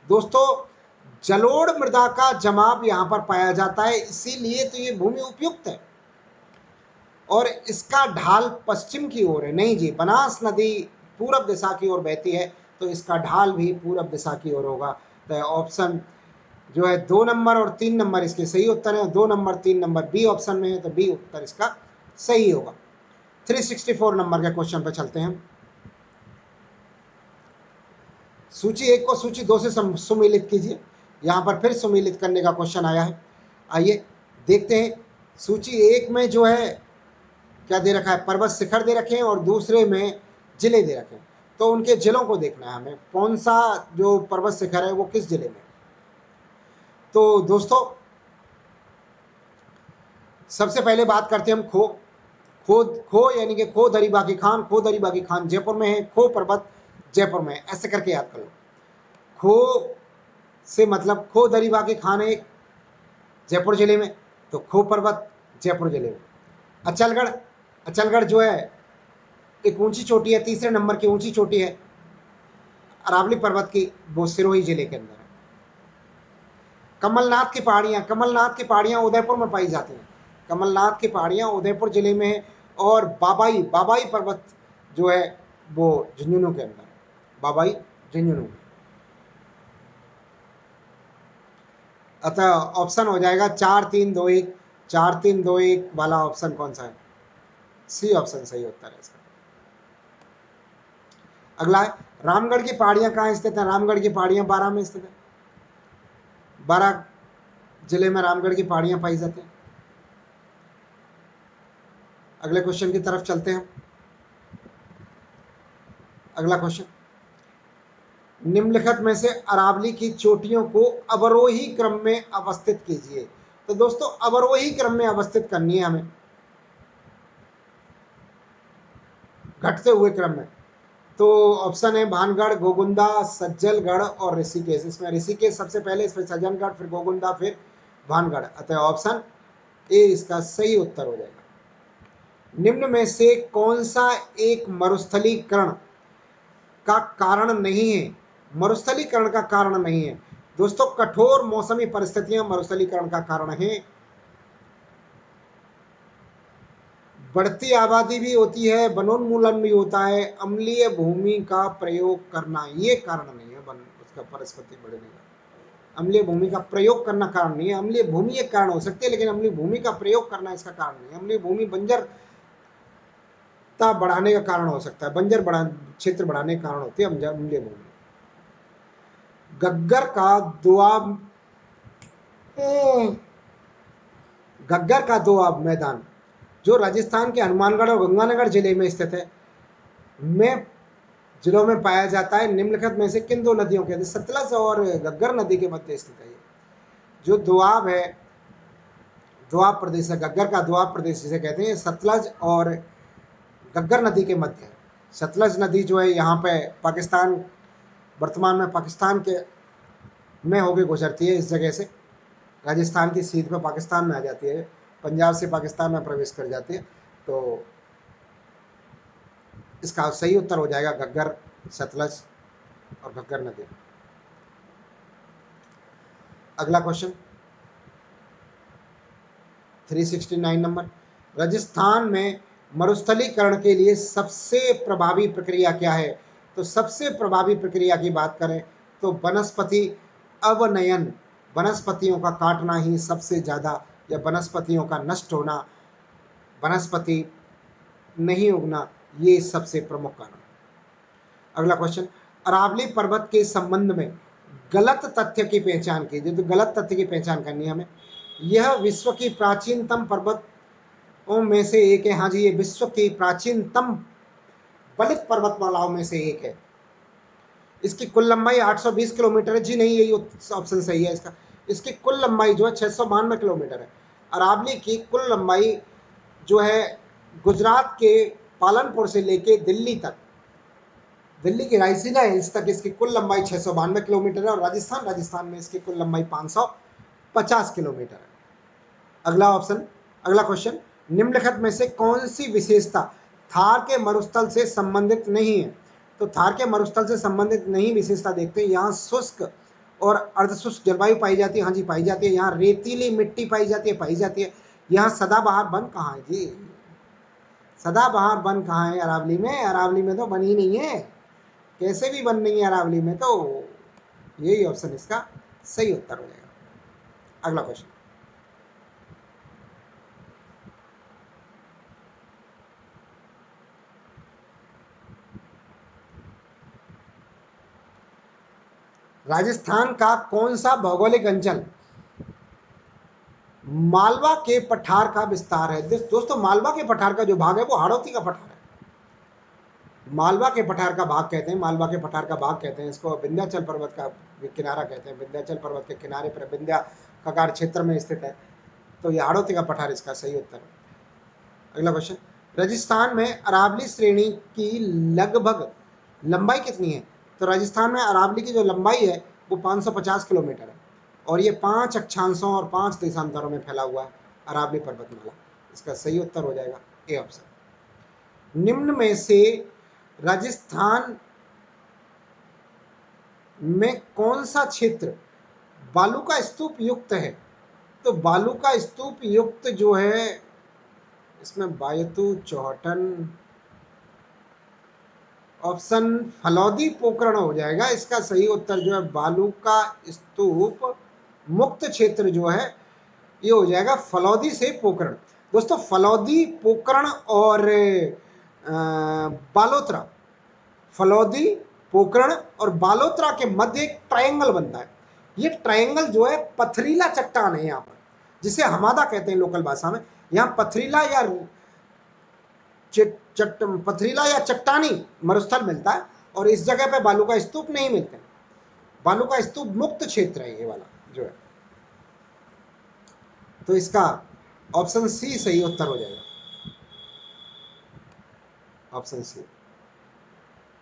दोस्तों, जलोढ़ मृदा का जमाव यहाँ पर पाया जाता है, इसीलिए तो ये भूमि उपयुक्त है। और इसका ढाल पश्चिम की ओर है, नहीं जी, बनास नदी पूरब दिशा की ओर बहती है, तो इसका ढाल भी पूरब दिशा की ओर होगा। तो ऑप्शन जो है 2 नंबर और 3 नंबर इसके सही उत्तर है। 2 नंबर 3 नंबर बी ऑप्शन में है, तो बी उत्तर इसका सही होगा। 364 नंबर के क्वेश्चन पर चलते हैं। सूची 1 को सूची 2 से सुमेलित कीजिए। यहाँ पर फिर सुमेलित करने का क्वेश्चन आया है, आइए देखते हैं। सूची 1 में जो है क्या दे रखा है, पर्वत शिखर दे रखे हैं, और दूसरे में जिले दे रखे हैं। तो उनके जिलों को देखना है हमें, कौन सा जो पर्वत शिखर है वो किस जिले में। तो दोस्तों सबसे पहले बात करते हैं हम खो यानी कि खो दरी बाकी खान, खो दरी बाकी खान जयपुर में है, खो पर्वत जयपुर में है, ऐसे करके याद कर लो। खो से मतलब खो दरी बाकी खान है जयपुर जिले में, तो खो पर्वत जयपुर जिले में। अचलगढ़, अचलगढ़ जो है एक ऊंची चोटी है, तीसरे नंबर की ऊंची चोटी है अरावली पर्वत की, वो सिरोही जिले के अंदर है। कमलनाथ की पहाड़ियां, कमलनाथ की पहाड़ियां उदयपुर में पाई जाती हैं, कमलनाथ की पहाड़ियां उदयपुर जिले में है। और बाबाई, बाबाई पर्वत जो है वो झुंझुनू के अंदर है, बाबाई झुंझुनू। अतः ऑप्शन हो जाएगा 4 3 2 1, 4 3 2 1 वाला ऑप्शन कौन सा है? सी ऑप्शन सही उत्तर है इसका। अगला है, रामगढ़ की पहाड़ियां कहाँ स्थित है? रामगढ़ की पहाड़ियां 12 में स्थित है, 12 जिले में रामगढ़ की पहाड़ियां पाई जाती हैं। अगले क्वेश्चन की तरफ चलते हैं। अगला क्वेश्चन, निम्नलिखित में से अरावली की चोटियों को अवरोही क्रम में अवस्थित कीजिए। तो दोस्तों अवरोही क्रम में अवस्थित करनी है हमें, घटते हुए क्रम में। तो ऑप्शन है भानगढ़, गोगुंदा, सज्जलगढ़ और ऋषिकेश। इसमें ऋषिकेश सबसे पहले, इसमें सज्जनगढ़, फिर गोगुंदा, फिर भानगढ़। अतः ऑप्शन ए इसका सही उत्तर हो जाएगा। निम्न में से कौन सा एक मरुस्थलीकरण का कारण नहीं है? मरुस्थलीकरण का कारण नहीं है दोस्तों, कठोर मौसमी परिस्थितियां मरुस्थलीकरण का कारण है। बढ़ती आबादी भी होती है, वनोन्मूलन भी होता है, अम्लीय भूमि का प्रयोग करना ये कारण नहीं है उसका वनस्पति बढ़ने का। अम्लीय भूमि का प्रयोग करना कारण नहीं है। अम्लीय भूमि एक कारण हो सकती है, लेकिन अम्लीय भूमि का प्रयोग करना इसका कारण नहीं है। अम्लीय भूमि बंजरता बढ़ाने का कारण हो सकता है, क्षेत्र बढ़ाने का कारण होती है अम्लीय भूमि। गग्गर का दोआब गग्गर का दोआब मैदान जो राजस्थान के हनुमानगढ़ और गंगानगर जिले में स्थित है, में जिलों में पाया जाता है, निम्नलिखित में से किन दो नदियों के, सतलज और गग्गर नदी के मध्य स्थित है। जो दोआब है, दोआब प्रदेश है, गग्गर का दोआब प्रदेश जिसे कहते हैं, सतलज और गग्गर नदी के मध्य है। सतलज नदी जो है यहाँ पे पाकिस्तान, वर्तमान में पाकिस्तान के में होके गुजरती है। इस जगह से राजस्थान की सीध पे पाकिस्तान में आ जाती है, पंजाब से पाकिस्तान में प्रवेश कर जाती है। तो इसका सही उत्तर हो जाएगा गग्गर, सतलज और घग्गर नदी। अगला क्वेश्चन 369 नंबर, राजस्थान में मरुस्थलीकरण के लिए सबसे प्रभावी प्रक्रिया क्या है? तो सबसे प्रभावी प्रक्रिया की बात करें तो वनस्पति अवनयन, वनस्पतियों का काटना ही सबसे ज्यादा, या वनस्पतियों का नष्ट होना, वनस्पति नहीं उगना, ये सबसे प्रमुख कारण। अगला क्वेश्चन, अरावली पर्वत के संबंध में गलत तथ्य की पहचान कीजिए। तो गलत तथ्य की पहचान करनी है हमें। यह विश्व की प्राचीनतम पर्वतों में से एक है। हाँ जी, ये विश्व की प्राचीनतम बलित पर्वतमालाओं में से एक है। इसकी कुल लंबाई 820 किलोमीटर है। जी नहीं, यही ऑप्शन सही है इसका। इसकी कुल लंबाई जो है 692 किलोमीटर है। अरावली की कुल लंबाई जो है गुजरात के पालनपुर से लेके दिल्ली तक, दिल्ली की रायसीना हिल्स तक इसकी कुल लंबाई 692 किलोमीटर है। और राजस्थान में इसकी कुल लंबाई 550 किलोमीटर है। अगला क्वेश्चन, निम्नलिखित में से कौन सी विशेषता थार के मरुस्थल से संबंधित नहीं है? तो थार के मरुस्थल से संबंधित नहीं विशेषता देखते हैं। यहाँ शुष्क और अर्धशुष्क जलवायु पाई जाती है। हाँ जी, पाई जाती है। यहाँ रेतीली मिट्टी पाई जाती है। यहाँ सदाबहार वन कहाँ है जी? सदाबहार वन कहाँ है अरावली में? अरावली में तो वन ही नहीं है, कैसे भी वन नहीं है अरावली में। तो यही ऑप्शन इसका सही उत्तर हो जाएगा। अगला क्वेश्चन, राजस्थान का कौन सा भौगोलिक अंचल मालवा के पठार का विस्तार है? दोस्तों, मालवा के पठार का जो भाग है वो हाड़ौती का पठार है। मालवा के पठार का भाग कहते हैं, मालवा के पठार का भाग कहते हैं इसको। विंध्याचल पर्वत का किनारा कहते हैं। विंध्याचल पर्वत के किनारे पर विंध्या कगार क्षेत्र में स्थित है। तो ये हाड़ौती का पठार इसका सही उत्तर है। अगला क्वेश्चन, राजस्थान में अरावली श्रेणी की लगभग लंबाई कितनी है? तो राजस्थान में अरावली की जो लंबाई है वो 550 किलोमीटर है, और ये 5 अक्षांशों और 5 देशांतरों में फैला हुआ है अरावली पर्वतमाला। इसका सही उत्तर हो जाएगा ए ऑप्शन। निम्न में से राजस्थान में कौन सा क्षेत्र बालू का स्तूप युक्त है? तो बालू का स्तूप युक्त जो है इसमें बायतू, चौहटन, ऑप्शन फलौदी पोकरण हो जाएगा। इसका सही उत्तर जो है बालू का स्तूप मुक्त क्षेत्र जो है ये हो जाएगा फलौदी से पोकरण। दोस्तों, फलौदी, पोकरण और बालोतरा, फलौदी, पोकरण और बालोतरा के मध्य एक ट्रायंगल बनता है। ये ट्रायंगल जो है पथरीला चट्टान है यहाँ पर, जिसे हमादा कहते हैं लोकल भाषा में। यहाँ पथरीला या चट्टानी मरुस्थल मिलता है, और इस जगह पे बालू का स्तूप नहीं मिलते। बालू का स्तूप मुक्त क्षेत्र है ये वाला जो है। तो इसका ऑप्शन सी सही उत्तर हो जाएगा, ऑप्शन सी।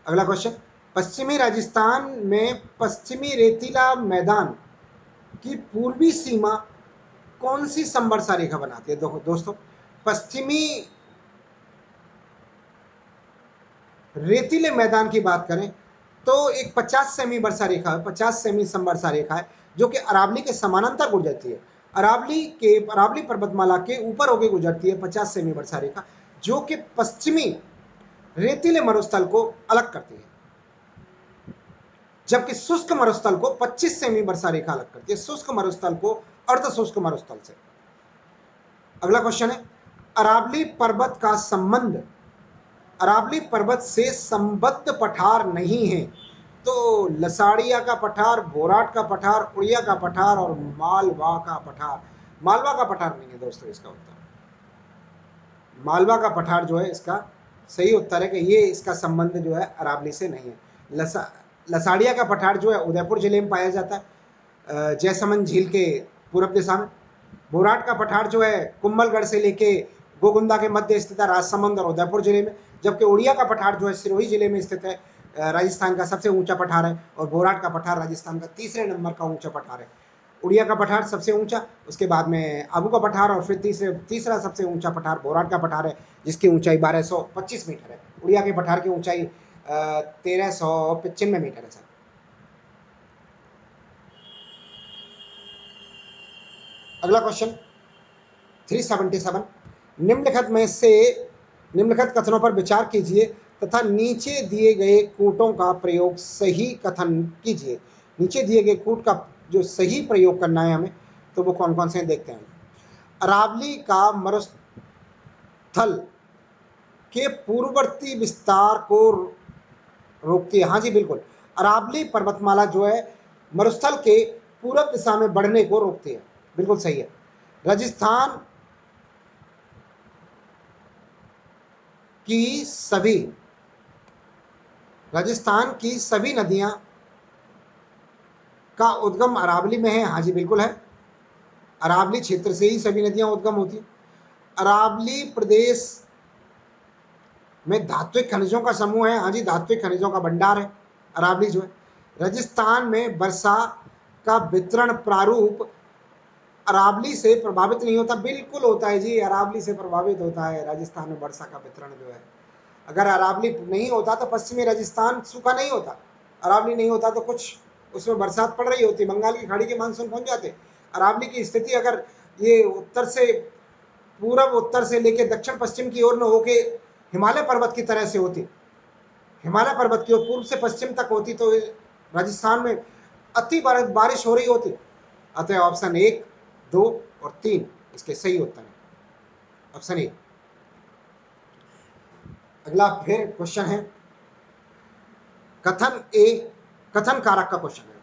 अगला क्वेश्चन, पश्चिमी राजस्थान में पश्चिमी रेतीला मैदान की पूर्वी सीमा कौन सी समवर्षा रेखा बनाती है? दोस्तों, पश्चिमी रेतीले मैदान की बात करें तो एक 50 सेमी वर्षा रेखा है, 50 सेमी समवर्षा रेखा है, जो कि अरावली के समानांतर गुजरती है। अरावली पर्वतमाला के ऊपर होकर गुजरती है 50 सेमी वर्षा रेखा, जो कि पश्चिमी रेतीले मरुस्थल को अलग करती है, जबकि शुष्क मरुस्थल को 25 सेमी वर्षा रेखा अलग करती है, शुष्क मरुस्थल को अर्ध शुष्क मरुस्थल से। अगला क्वेश्चन है, अरावली पर्वत का संबंध अरावली पर्वत से संबद्ध पठार नहीं है। तो लसाड़िया का पठार, बोराट का पठार, उड़िया का पठार और मालवा का पठार। मालवा का पठार नहीं है दोस्तों इसका उत्तर। मालवा का पठार जो है इसका सही उत्तर है कि ये इसका संबंध जो है अरावली से नहीं है। लसाड़िया का पठार जो है उदयपुर जिले में पाया जाता है, जयसमंद झील के पूर्व दिशा में। बोराट का पठार जो है कुंभलगढ़ से लेके गोगुंदा के मध्य स्थित है, राजसमंद और उदयपुर जिले में। जबकि उड़िया का पठार जो है सिरोही जिले में स्थित है, राजस्थान का सबसे ऊंचा पठार है। और बोराट का पठार राजस्थान का तीसरे नंबर का ऊंचा पठार है। उड़िया का पठार सबसे ऊंचा, उसके बाद में आबू का पठार और फिर तीसरा सबसे ऊंचा पठार बोराट का पठार है, जिसकी ऊंचाई 1225 मीटर है। उड़िया के पठार की ऊंचाई 1395 मीटर है सर। अगला क्वेश्चन 377, निम्नलिखित कथनों पर विचार कीजिए तथा नीचे दिए गए कूटों का प्रयोग सही कथन कीजिए। नीचे दिए गए कूट का जो सही प्रयोग करना है हमें, तो वो कौन कौन से देखते हैं। अरावली का मरुस्थल के पूर्ववर्ती विस्तार को रोकती है। हाँ जी बिल्कुल, अरावली पर्वतमाला जो है मरुस्थल के पूरब दिशा में बढ़ने को रोकती है, बिल्कुल सही है। राजस्थान की सभी नदियां का उद्गम अरावली में है। हाँ जी बिल्कुल है, अरावली क्षेत्र से ही सभी नदियां उद्गम होती हैं। अरावली प्रदेश में धात्विक खनिजों का समूह है। हाँ जी, धात्विक खनिजों का भंडार है अरावली जो है। राजस्थान में वर्षा का वितरण प्रारूप अरावली से प्रभावित नहीं होता। बिल्कुल होता है जी, अरावली से प्रभावित होता है राजस्थान में वर्षा का वितरण जो है। अगर अरावली नहीं होता तो पश्चिमी राजस्थान सूखा नहीं होता। अरावली नहीं होता तो कुछ उसमें बरसात पड़ रही होती, बंगाल की खाड़ी के मानसून पहुंच जाते। अरावली की स्थिति अगर ये पूरब उत्तर से लेकर दक्षिण पश्चिम की ओर न होके हिमालय पर्वत की तरह से होती, हिमालय पर्वत की ओर पूर्व से पश्चिम तक होती, तो राजस्थान में अति बारिश हो रही होती। अतः ऑप्शन 1, 2 और 3 इसके सही उत्तर है, ऑप्शन 1। अगला फिर क्वेश्चन है कथन कारक का क्वेश्चन है।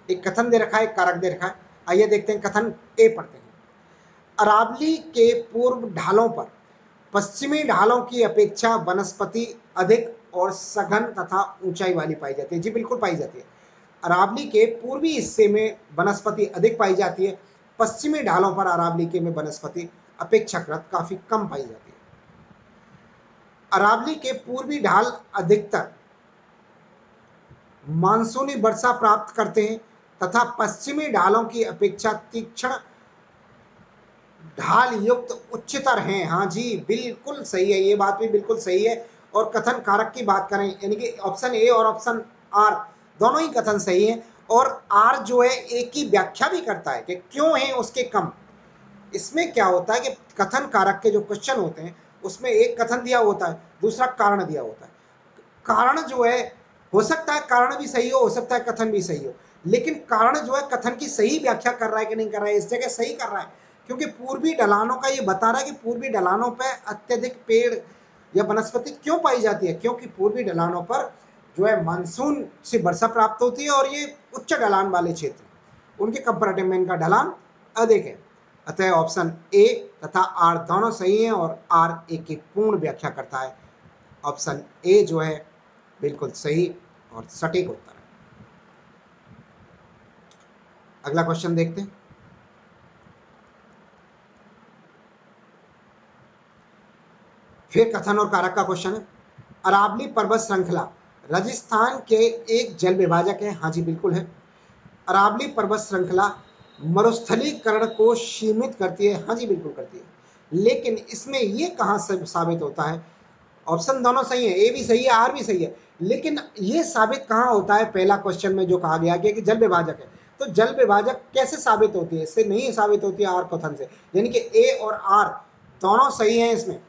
एक कथन दे रखा है, एक कारक दे रखा है। आइए देखते हैं, कथन ए पढ़ते हैं। अरावली के पूर्व ढालों पर पश्चिमी ढालों की अपेक्षा वनस्पति अधिक और सघन तथा ऊंचाई वाली पाई जाती है। जी बिल्कुल पाई जाती है। अरावली के पूर्वी हिस्से में वनस्पति अधिक पाई जाती है, पश्चिमी ढालों पर अरावली के में वनस्पति अपेक्षाकृत काफी कम पाई जाती है। अरावली के पूर्वी ढाल अधिकतर मानसूनी वर्षा प्राप्त करते हैं तथा पश्चिमी ढालों की अपेक्षा तीक्ष्ण ढाल युक्त उच्चतर हैं। हाँ जी बिल्कुल सही है, ये बात भी बिल्कुल सही है। और कथन कारक की बात करें, यानी कि ऑप्शन ए और ऑप्शन आर दोनों ही कथन सही है। और आर जो है एक की व्याख्या भी करता है कि क्यों है उसके कम। इसमें क्या होता है कि कथन कारक के जो क्वेश्चन होते हैं उसमें एक कथन दिया होता है, दूसरा कारण दिया होता है। कारण जो है हो सकता है कारण भी सही हो सकता है कथन भी सही हो, लेकिन कारण जो है कथन की सही व्याख्या कर रहा है कि नहीं कर रहा है, इस जगह सही कर रहा है। क्योंकि पूर्वी ढलानों का ये बता रहा है कि पूर्वी ढलानों पर अत्यधिक पेड़ या वनस्पति क्यों पाई जाती है, क्योंकि पूर्वी ढलानों पर जो है मानसून से वर्षा प्राप्त होती है और ये उच्च ढलान वाले क्षेत्र, उनके कंपैरेटिव में इनका ढलान अधिक है। अतः ऑप्शन ए तथा आर दोनों सही हैं और आर ए की पूर्ण व्याख्या करता है। ऑप्शन ए जो है बिल्कुल सही और सटीक उत्तर है। अगला क्वेश्चन देखते हैं। फिर कथन और कारक का क्वेश्चन है। अरावली पर्वत श्रृंखला राजस्थान के एक जल विभाजक है। हाँ जी बिल्कुल है। अरावली पर्वत श्रृंखला मरुस्थलीकरण को सीमित करती है। हाँ जी बिल्कुल करती है, लेकिन इसमें यह कहां से साबित होता है। ऑप्शन दोनों सही है, ए भी सही है आर भी सही है, लेकिन यह साबित कहां होता है। पहला क्वेश्चन में जो कहा गया कि जल विभाजक है, तो जल विभाजक कैसे साबित होती है, इससे नहीं साबित होती है आर कथन से। यानी कि ए और आर दोनों सही हैं इसमें।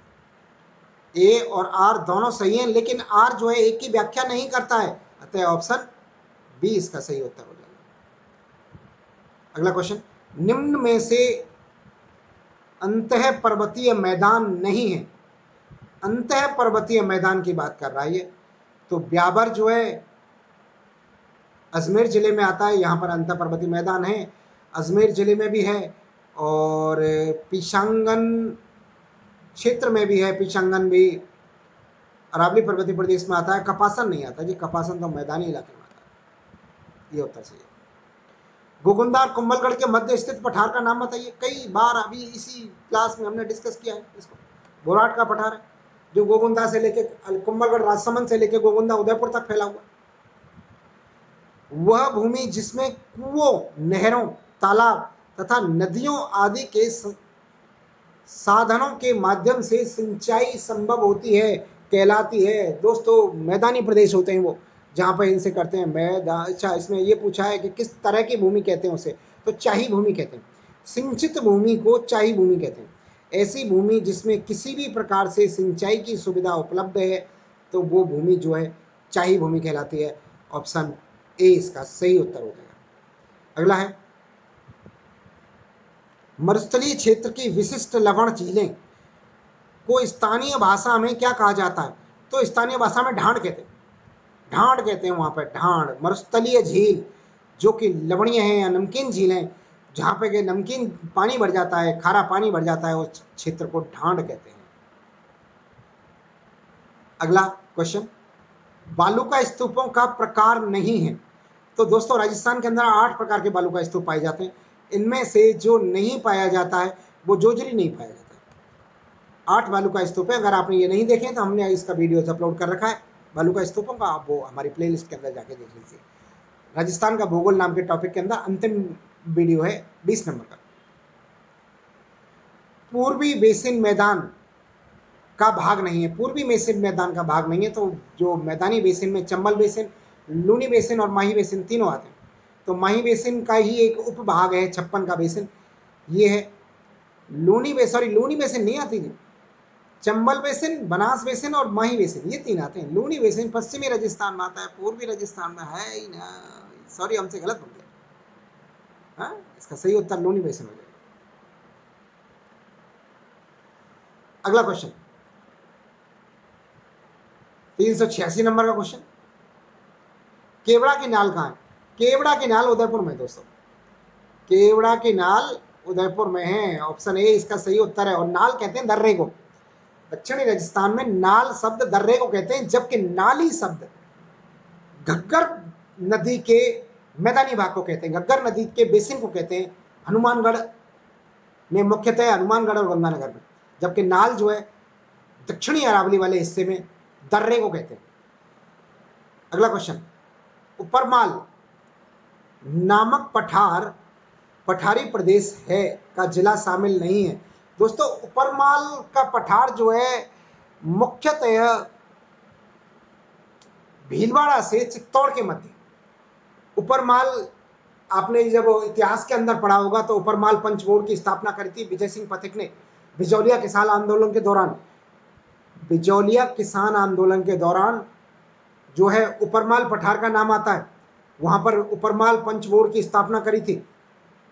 ए और आर दोनों सही हैं, लेकिन आर जो है एक की व्याख्या नहीं करता है, अतः ऑप्शन बी इसका सही उत्तर हो जाएगा। अगला क्वेश्चन, निम्न में से अंतः पर्वतीय मैदान नहीं है। अंतः पर्वतीय मैदान की बात कर रहा है ये, तो ब्यावर जो है अजमेर जिले में आता है, यहाँ पर अंतः पर्वतीय मैदान है, अजमेर जिले में भी है, और पिशांगन क्षेत्र में भी है, पिशांगन भी अरावली पर्वतीय प्रदेश में आता है। कपासन नहीं आता जी, कपासन तो मैदानी इलाके में आता है, ये उत्तर सही है। गोगुंदा और कुंभलगढ़ के मध्य स्थित पठार का नाम बताइए। कई बार अभी इसी क्लास में हमने डिस्कस किया है इसको। बोराट का पठार है, जो गोगुंदा से लेके कुंभलगढ़, राजसमंद से लेके गोगुंदा उदयपुर तक फैला हुआ। वह भूमि जिसमें कुओं, नहरों, तालाब तथा नदियों आदि के साधनों के माध्यम से सिंचाई संभव होती है कहलाती है। दोस्तों मैदानी प्रदेश होते हैं वो, जहाँ पर इनसे करते हैं मैदान। अच्छा, इसमें ये पूछा है कि किस तरह की भूमि कहते हैं उसे, तो चाही भूमि कहते हैं। सिंचित भूमि को चाही भूमि कहते हैं। ऐसी भूमि जिसमें किसी भी प्रकार से सिंचाई की सुविधा उपलब्ध है, तो वो भूमि जो है चाही भूमि कहलाती है। ऑप्शन ए इसका सही उत्तर हो जाएगा। अगला है, मरुस्थलीय क्षेत्र की विशिष्ट लवण झीलें को स्थानीय भाषा में क्या कहा जाता है? तो स्थानीय भाषा में ढांड कहते हैं। ढांड कहते हैं वहां पर, ढांड। मरुस्थलीय झील जो कि लवणीय है या नमकीन झीलें, जहां पे के नमकीन पानी भर जाता है, खारा पानी भर जाता है, उस क्षेत्र को ढांड कहते हैं। अगला क्वेश्चन, बालुका स्तूपों का प्रकार नहीं है। तो दोस्तों राजस्थान के अंदर 8 प्रकार के बालुका स्तूप पाए जाते हैं। इनमें से जो नहीं पाया जाता है वो जोजरी नहीं पाया जाता है। 8 बालुका स्तूप है। अगर आपने ये नहीं देखे तो हमने इसका वीडियो अपलोड कर रखा है बालुका स्तूपों का, आप वो हमारी प्लेलिस्ट के अंदर जाके देख लीजिए। राजस्थान का भूगोल नाम के टॉपिक के अंदर अंतिम वीडियो है 20 नंबर का। पूर्वी बेसिन मैदान का भाग नहीं है। पूर्वी बेसिन मैदान का भाग नहीं है, तो जो मैदानी बेसिन में चंबल बेसिन, लूनी बेसिन और माही बेसिन तीनों आते हैं। तो माही बेसिन का ही एक उपभाग है 56 का बेसिन, ये है Luni basin. Sorry, Luni basin नहीं आती थी, चंबल बेसिन, बनास बेसिन और माही बेसिन, ये 3 आते हैं। लूनी बेसिन पश्चिमी राजस्थान में आता है, पूर्वी राजस्थान में है ही ना। सॉरी, हमसे गलत हो गया। हाँ, इसका सही उत्तर लूनी बेसिन हो जाएगा। अगला क्वेश्चन 386 नंबर का क्वेश्चन, केवड़ा की नाल कहाँ है? केवड़ा की नाल उदयपुर में। दोस्तों केवड़ा की नाल उदयपुर में है, ऑप्शन ए इसका सही उत्तर है। और नाल कहते हैं दर्रे को। दक्षिणी राजस्थान में नाल शब्द दर्रे को कहते हैं, जबकि नाली शब्द घग्गर नदी के मैदानी भाग को कहते हैं, घग्गर नदी के बेसिन को कहते हैं। हनुमानगढ़ में मुख्यतः, हनुमानगढ़ और गंगानगर में। जबकि नाल जो है दक्षिणी अरावली वाले हिस्से में दर्रे को कहते हैं। अगला क्वेश्चन, उपरमाल नामक पठार पठारी प्रदेश है का जिला शामिल नहीं है। दोस्तों उपरमाल का पठार जो है मुख्यतः भीलवाड़ा से चित्तौड़ के मध्य। उपरमाल आपने जब इतिहास के अंदर पढ़ा होगा तो उपरमाल पंचकोट की स्थापना करी थी विजय सिंह पथिक ने बिजौलिया किसान आंदोलन के दौरान। बिजौलिया किसान आंदोलन के दौरान जो है उपरमाल पठार का नाम आता है, वहां पर उपरमाल पंचकोट की स्थापना करी थी,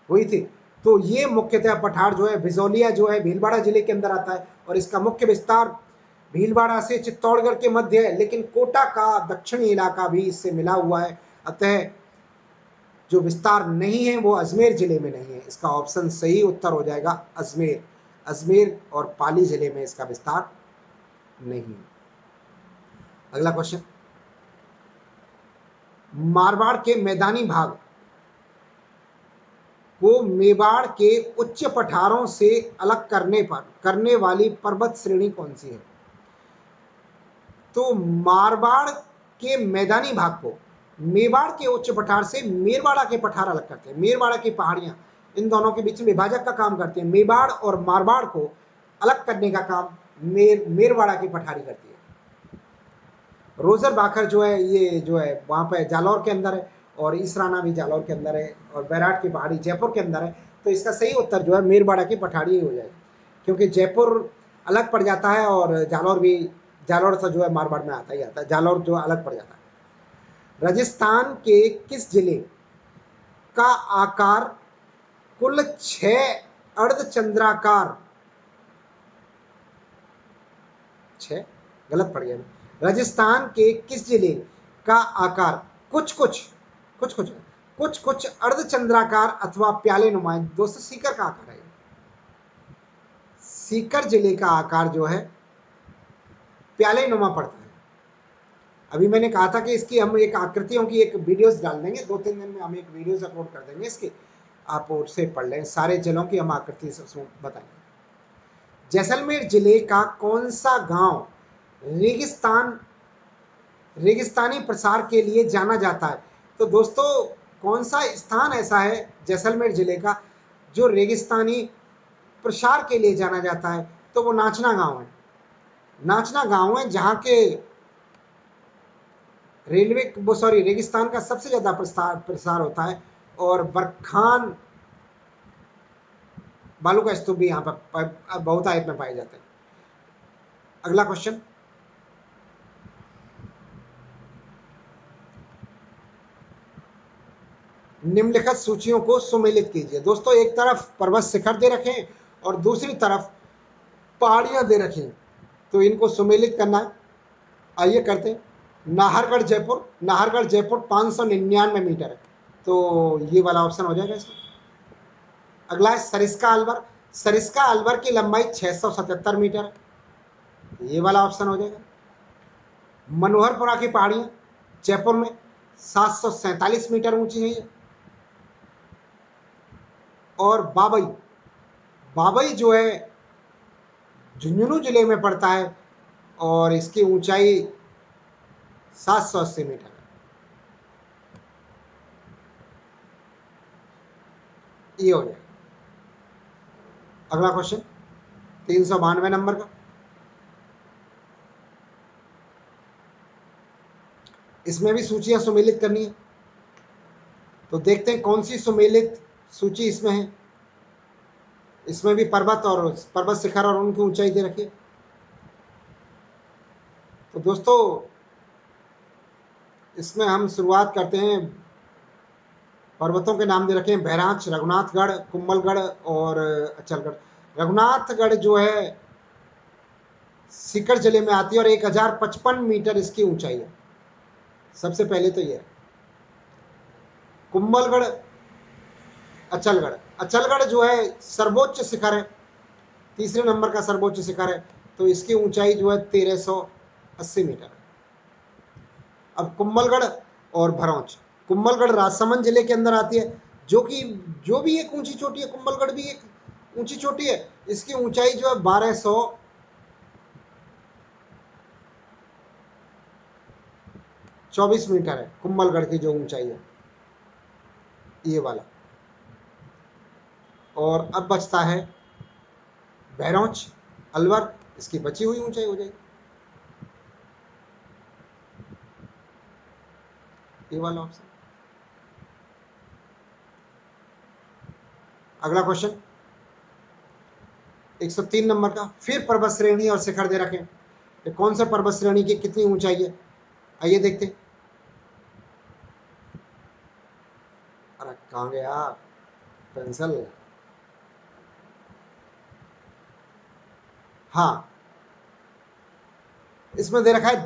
हुई थी। तो ये मुख्यतः पठार जो है बिजौलिया जो है भीलवाड़ा जिले के अंदर आता है, और इसका मुख्य विस्तार भीलवाड़ा से चित्तौड़गढ़ के मध्य है, लेकिन कोटा का दक्षिणी इलाका भी इससे मिला हुआ है। अतः जो विस्तार नहीं है वो अजमेर जिले में नहीं है। इसका ऑप्शन सही उत्तर हो जाएगा अजमेर। अजमेर और पाली जिले में इसका विस्तार नहीं है। अगला क्वेश्चन, मारवाड़ के मैदानी भाग को मेवाड़ के उच्च पठारों से अलग करने वाली पर्वत श्रेणी कौन सी है? तो मारवाड़ के मैदानी भाग को मेवाड़ के उच्च पठार से मेरवाड़ा के पठार अलग करते हैं। मेरवाड़ा की पहाड़ियां इन दोनों के बीच में विभाजक का काम करते हैं। मेवाड़ और मारवाड़ को अलग करने का काम मेरवाड़ा की पठारी करती है। रोजर बाखर जो है ये जो है वहां पर जालौर के अंदर है, और इसराना भी जालौर के अंदर है, और बैराट की पहाड़ी जयपुर के अंदर है। तो इसका सही उत्तर जो है मेरवाड़ा की पठारी ही हो जाएगी, क्योंकि जयपुर अलग पड़ जाता है, और जालौर भी, जालौर से जो है मारवाड़ में आता ही आता है, जालौर जो अलग पड़ जाता है। राजस्थान के किस जिले का आकार कुल 6 अर्धचंद्राकार, 6 गलत पड़ गया, राजस्थान के किस जिले का आकार कुछ कुछ कुछ कुछ कुछ कुछ अर्धचंद्राकार अथवा प्याले नुमा, दोस्तों सीकर का आकार है, सीकर जिले का आकार जो है प्याले नुमा पड़ता है। अभी मैंने कहा था कि इसकी हम एक आकृतियों की एक वीडियोस डाल देंगे, 2-3 दिन में हम एक वीडियोस अपलोड कर देंगे इसकी, आप उससे पढ़ लें, सारे जिलों की हम आकृति उसमें बताएंगे। जैसलमेर जिले का कौन सा गांव रेगिस्तानी प्रसार के लिए जाना जाता है? तो दोस्तों कौन सा स्थान ऐसा है जैसलमेर जिले का जो रेगिस्तानी प्रसार के लिए जाना जाता है? तो वो नाचना गांव है। नाचना गांव है जहां के रेगिस्तान का सबसे ज्यादा प्रसार होता है, और बरखान बालू का स्तूप भी यहाँ पर बहुतायत में पाए जाते हैं। अगला क्वेश्चन, निम्नलिखित सूचियों को सुमेलित कीजिए। दोस्तों एक तरफ पर्वत शिखर दे रखे हैं और दूसरी तरफ पहाड़ियां दे रखी हैं, तो इनको सुमेलित करना है। आइए करते हैं। नाहरगढ़ जयपुर 599 मीटर है, तो ये वाला ऑप्शन हो जाएगा इसमें। अगला है सरिस्का अलवर। सरिस्का अलवर की लंबाई 677 मीटर है, ये वाला ऑप्शन हो जाएगा। मनोहरपुरा की पहाड़ियां जयपुर में 747 मीटर ऊंची है ये। और बाबई, बाबई जो है झुंझुनू जिले में पड़ता है, और इसकी ऊंचाई 780 मीटर है। ये हो जाएगा। अगला क्वेश्चन 392 नंबर का, इसमें भी सूचियां सुमेलित करनी है, तो देखते हैं कौन सी सुमेलित सूची इसमें है। इसमें भी पर्वत शिखर और उनकी ऊंचाई दे रखी है। तो दोस्तों इसमें हम शुरुआत करते हैं, पर्वतों के नाम दे रखे हैं बहरांच, रघुनाथगढ़, कुंभलगढ़ और अचलगढ़। रघुनाथगढ़ जो है सीकर जिले में आती है और 1055 मीटर इसकी ऊंचाई है। सबसे पहले तो यह कुंभलगढ़, अचलगढ़ जो है सर्वोच्च शिखर है, तीसरे नंबर का सर्वोच्च शिखर है, तो इसकी ऊंचाई जो है 1380 मीटर है। अब कुंभलगढ़ और भरौच, कुंभलगढ़ राजसमंद जिले के अंदर आती है, जो भी एक ऊंची चोटी है, कुंभलगढ़ भी एक ऊंची चोटी है। इसकी ऊंचाई जो है 1224 मीटर है, कुंभलगढ़ की जो ऊंचाई है ये वाला। और अब बचता है बहरौच, अलवर, इसकी बची हुई ऊंचाई हो जाएगी ये वाला ऑप्शन। अगला क्वेश्चन 103 नंबर का, फिर पर्वत श्रेणी और शिखर दे रखे हैं। कौन सा पर्वत श्रेणी की कितनी ऊंचाई है? आइए देखते हैं। अरे कहाँ गया पेंसिल? हाँ, इसमें दे रखा है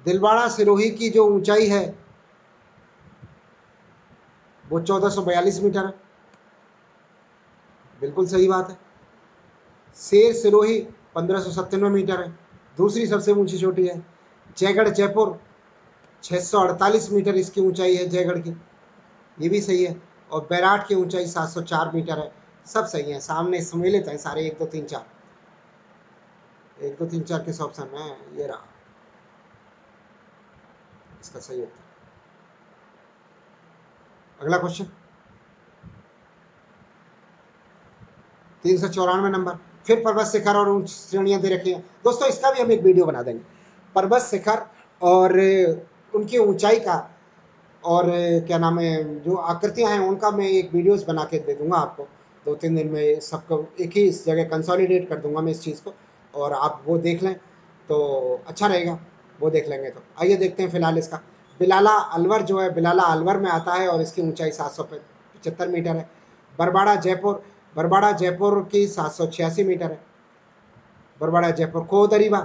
दिलवाड़ा सिरोही की जो ऊंचाई है वो 1442 मीटर है। बिल्कुल सही बात है। शेर सिरोही 1597 मीटर है, दूसरी सबसे ऊंची चोटी है। जयगढ़ जयपुर 648 मीटर इसकी ऊंचाई है जयगढ़ की, ये भी सही है। और बैराट की ऊंचाई 704 मीटर है। सब सही है, सामने सम्मिलित है सारे। 1 2 3 4, 1 2 3 4 किस ऑप्शन में? ये रहा इसका सही उत्तर। अगला क्वेश्चन 394 नंबर, फिर पर्वत शिखर और उच्च श्रेणियां दे रखी हैं। दोस्तों इसका भी हम एक वीडियो बना देंगे, पर्वत शिखर और उनकी ऊंचाई का, और क्या नाम है जो आकृतियां हैं उनका मैं एक वीडियोस बना के दे दूंगा आपको, 2-3 दिन में सबको एक ही इस जगह कंसोलिडेट कर दूंगा मैं इस चीज़ को, और आप वो देख लें तो अच्छा रहेगा, वो देख लेंगे। तो आइए देखते हैं फिलहाल इसका। बिलाला अलवर जो है, बिलाला अलवर में आता है और इसकी ऊंचाई 775 मीटर है। बरबाड़ा जयपुर, बरबाड़ा जयपुर की 786 मीटर है। बरबाड़ा जयपुर। खो दरीबा,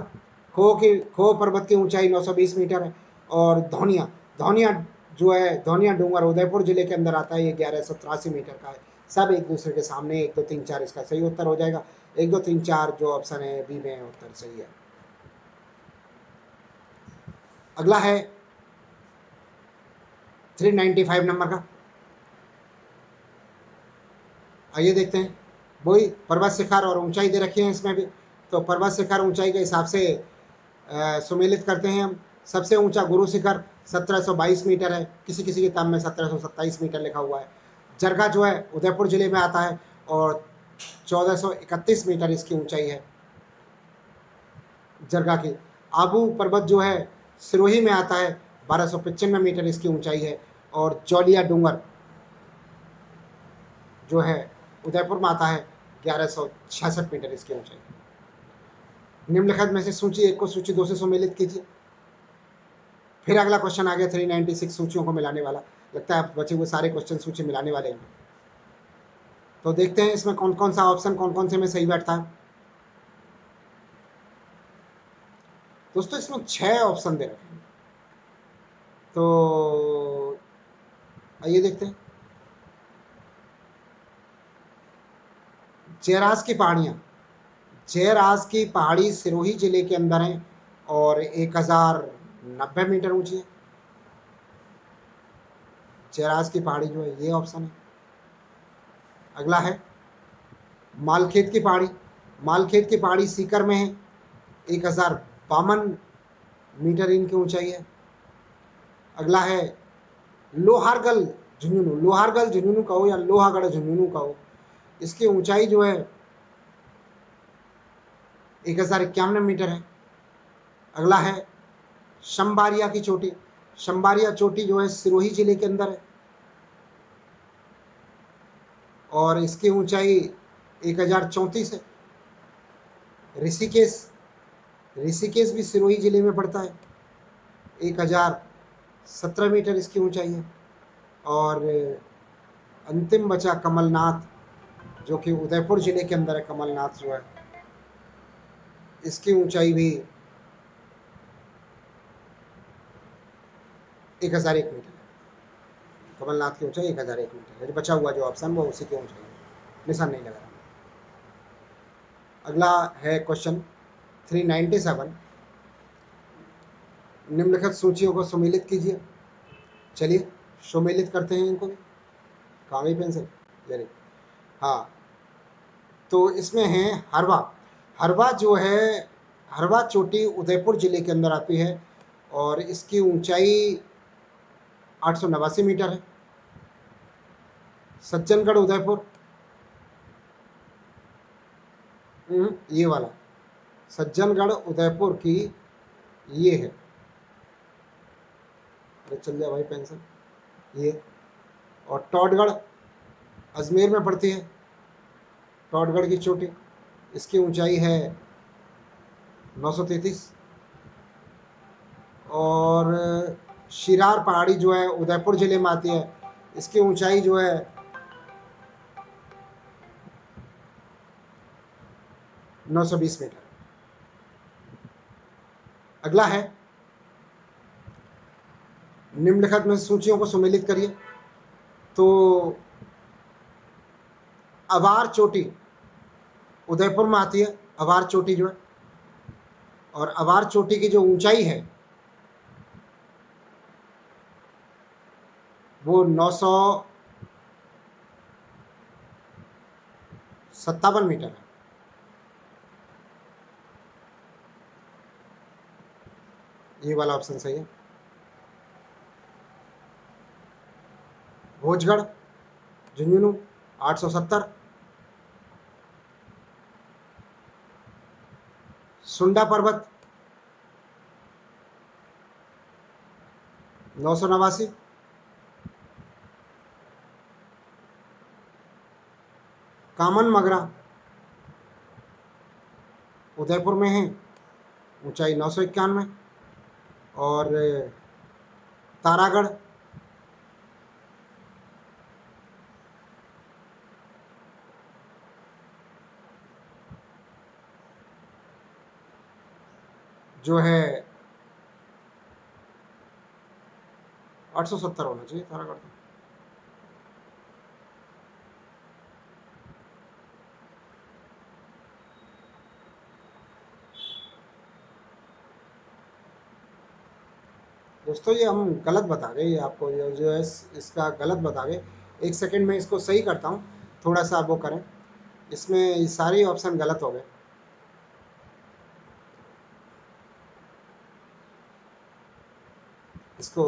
खो पर्वत की ऊंचाई 920 मीटर है। और धौनिया, धौनिया जो है, धौनिया डूंगर उदयपुर जिले के अंदर आता है, ये 1183 मीटर का है। सब एक दूसरे के सामने, 1 2 3 4 इसका सही उत्तर हो जाएगा। 1 2 3 4 जो ऑप्शन है बी में उत्तर सही है। अगला है 395 नंबर का। आइए देखते हैं। वही पर्वत शिखर और ऊंचाई दे रखी है इसमें भी। तो पर्वत शिखर ऊंचाई के हिसाब से सुमेलित करते हैं हम। सबसे ऊंचा गुरु शिखर 1722 मीटर है, किसी किसी किताब में 1727 मीटर लिखा हुआ है। जरगा जो है उदयपुर जिले में आता है और 1431 मीटर इसकी ऊंचाई है जरगा की। आबू पर्वत जो है सिरोही में आता है, 1295 मीटर इसकी ऊंचाई है। और जौलिया डूंगर जो है उदयपुर में आता है, 1166 मीटर इसकी ऊंचाई। निम्नलिखित में से सूची 1 को सूची 2 से सुमेलित कीजिए। फिर अगला क्वेश्चन आ गया 396 सूचियों को मिलाने वाला। लगता है बचे हुए सारे क्वेश्चन सूची मिलाने वाले हैं। तो देखते हैं इसमें कौन कौन सा ऑप्शन कौन कौन से में सही बैठता है। दोस्तों इसमें 6 ऑप्शन दे रखे हैं, तो आइए देखते हैं। जयराज की पहाड़ियाँ, जयराज की पहाड़ी सिरोही जिले के अंदर है और 1090 मीटर ऊंची है। जयराज की पहाड़ी जो है, ये ऑप्शन है। अगला है मालखेत की पहाड़ी, मालखेत की पहाड़ी सीकर में है, 1052 मीटर इनकी ऊंचाई है। अगला है लोहारगल झुंझुनू, लोहारगल झुंझुनू कहो या लोहागढ़ झुंझुनू कहो, इसकी ऊंचाई जो है 1051 मीटर है। अगला है शंबारिया की चोटी, शंबारिया चोटी जो है सिरोही जिले के अंदर है और इसकी ऊंचाई 1034 है। ऋषिकेश, ऋषिकेश भी सिरोही जिले में पड़ता है, 1017 मीटर इसकी ऊंचाई है। और अंतिम बचा कमलनाथ, जो कि उदयपुर जिले के अंदर है। कमलनाथ जो है, इसकी ऊंचाई भी 1001 मीटर है। कमलनाथ की ऊंचाई 1001 मीटर है। बचा हुआ जो ऑप्शन वो उसी की ऊंचाई है, निशान नहीं लगा रहा। अगला है क्वेश्चन 397। निम्नलिखित सूचियों को सुमेलित कीजिए। चलिए सुमेलित करते हैं इनको भी। कहाँ गई पेंसिल? यानी हाँ, तो इसमें है हरवा, हरवा जो है, हरवा चोटी उदयपुर जिले के अंदर आती है और इसकी ऊंचाई 889 मीटर है। सज्जनगढ़ उदयपुर, ये वाला सज्जनगढ़ उदयपुर की ये है। अरे चल जा भाई पेंसिल, ये। और टॉडगढ़ अजमेर में पड़ती है, टॉडगढ़ की चोटी, इसकी ऊंचाई है 933। और शिरार पहाड़ी जो है उदयपुर जिले में आती है, इसकी ऊंचाई जो है 920 मीटर। अगला है निम्नलिखित में सूचियों को सुमेलित करिए। तो अवार चोटी उदयपुर में आती है, अवार चोटी जो है, और अवार चोटी की जो ऊंचाई है वो 957 मीटर है। ये वाला ऑप्शन सही है। भोजगढ़ झुंझुनू 870। सुंडा पर्वत 989। कामन मगरा उदयपुर में है, ऊंचाई 991। और तारागढ़ जो है 870 होना चाहिए तारागढ़ का। दोस्तों ये हम गलत बता गए, ये आपको ये जो है इसका गलत बता गए। एक सेकंड में इसको सही करता हूँ, थोड़ा सा वो करें। इसमें ये सारे ऑप्शन गलत हो गए। इसको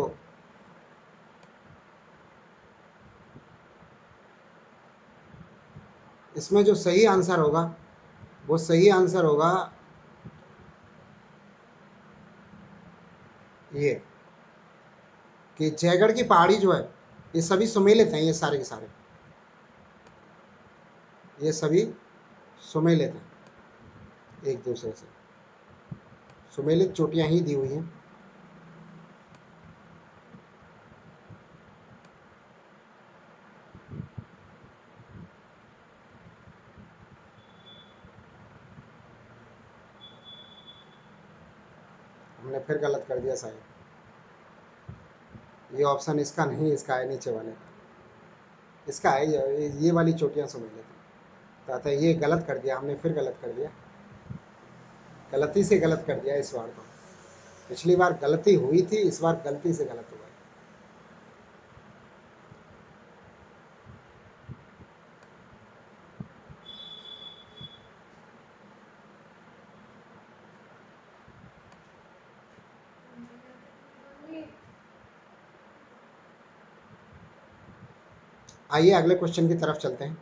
इसमें जो सही आंसर होगा वो सही आंसर होगा ये कि जयगढ़ की पहाड़ी जो है ये सभी सुमेलित हैं, ये सारे के सारे ये सभी सुमेलित हैं, एक दूसरे से सुमेलित चोटियां ही दी हुई हैं। हमने फिर गलत कर दिया शायद, ये ऑप्शन इसका नहीं, इसका है नीचे वाले का, इसका है ये वाली चोटियां सुमेलित हैं। तो अतः ये गलत कर दिया हमने, फिर गलत कर दिया, गलती से गलत कर दिया इस बार तो। पिछली बार गलती हुई थी, इस बार गलती से गलत हुआ है। आइए अगले क्वेश्चन की तरफ चलते हैं।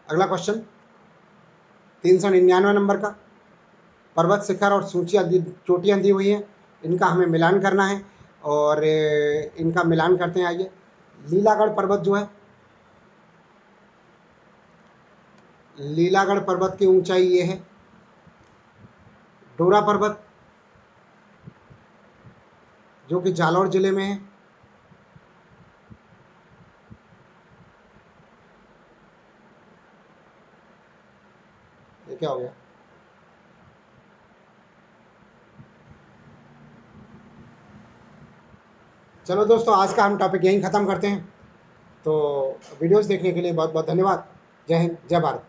अगला क्वेश्चन 399 नंबर का, पर्वत शिखर और चोटियां दी हुई हैं, इनका हमें मिलान करना है और इनका मिलान करते हैं। आइए, लीलागढ़ पर्वत जो है, लीलागढ़ पर्वत की ऊंचाई ये है। डोरा पर्वत जो कि जालौर जिले में है, ये क्या हो गया? चलो दोस्तों, आज का हम टॉपिक यहीं ख़त्म करते हैं। तो वीडियोस देखने के लिए बहुत बहुत धन्यवाद। जय हिंद, जय भारत।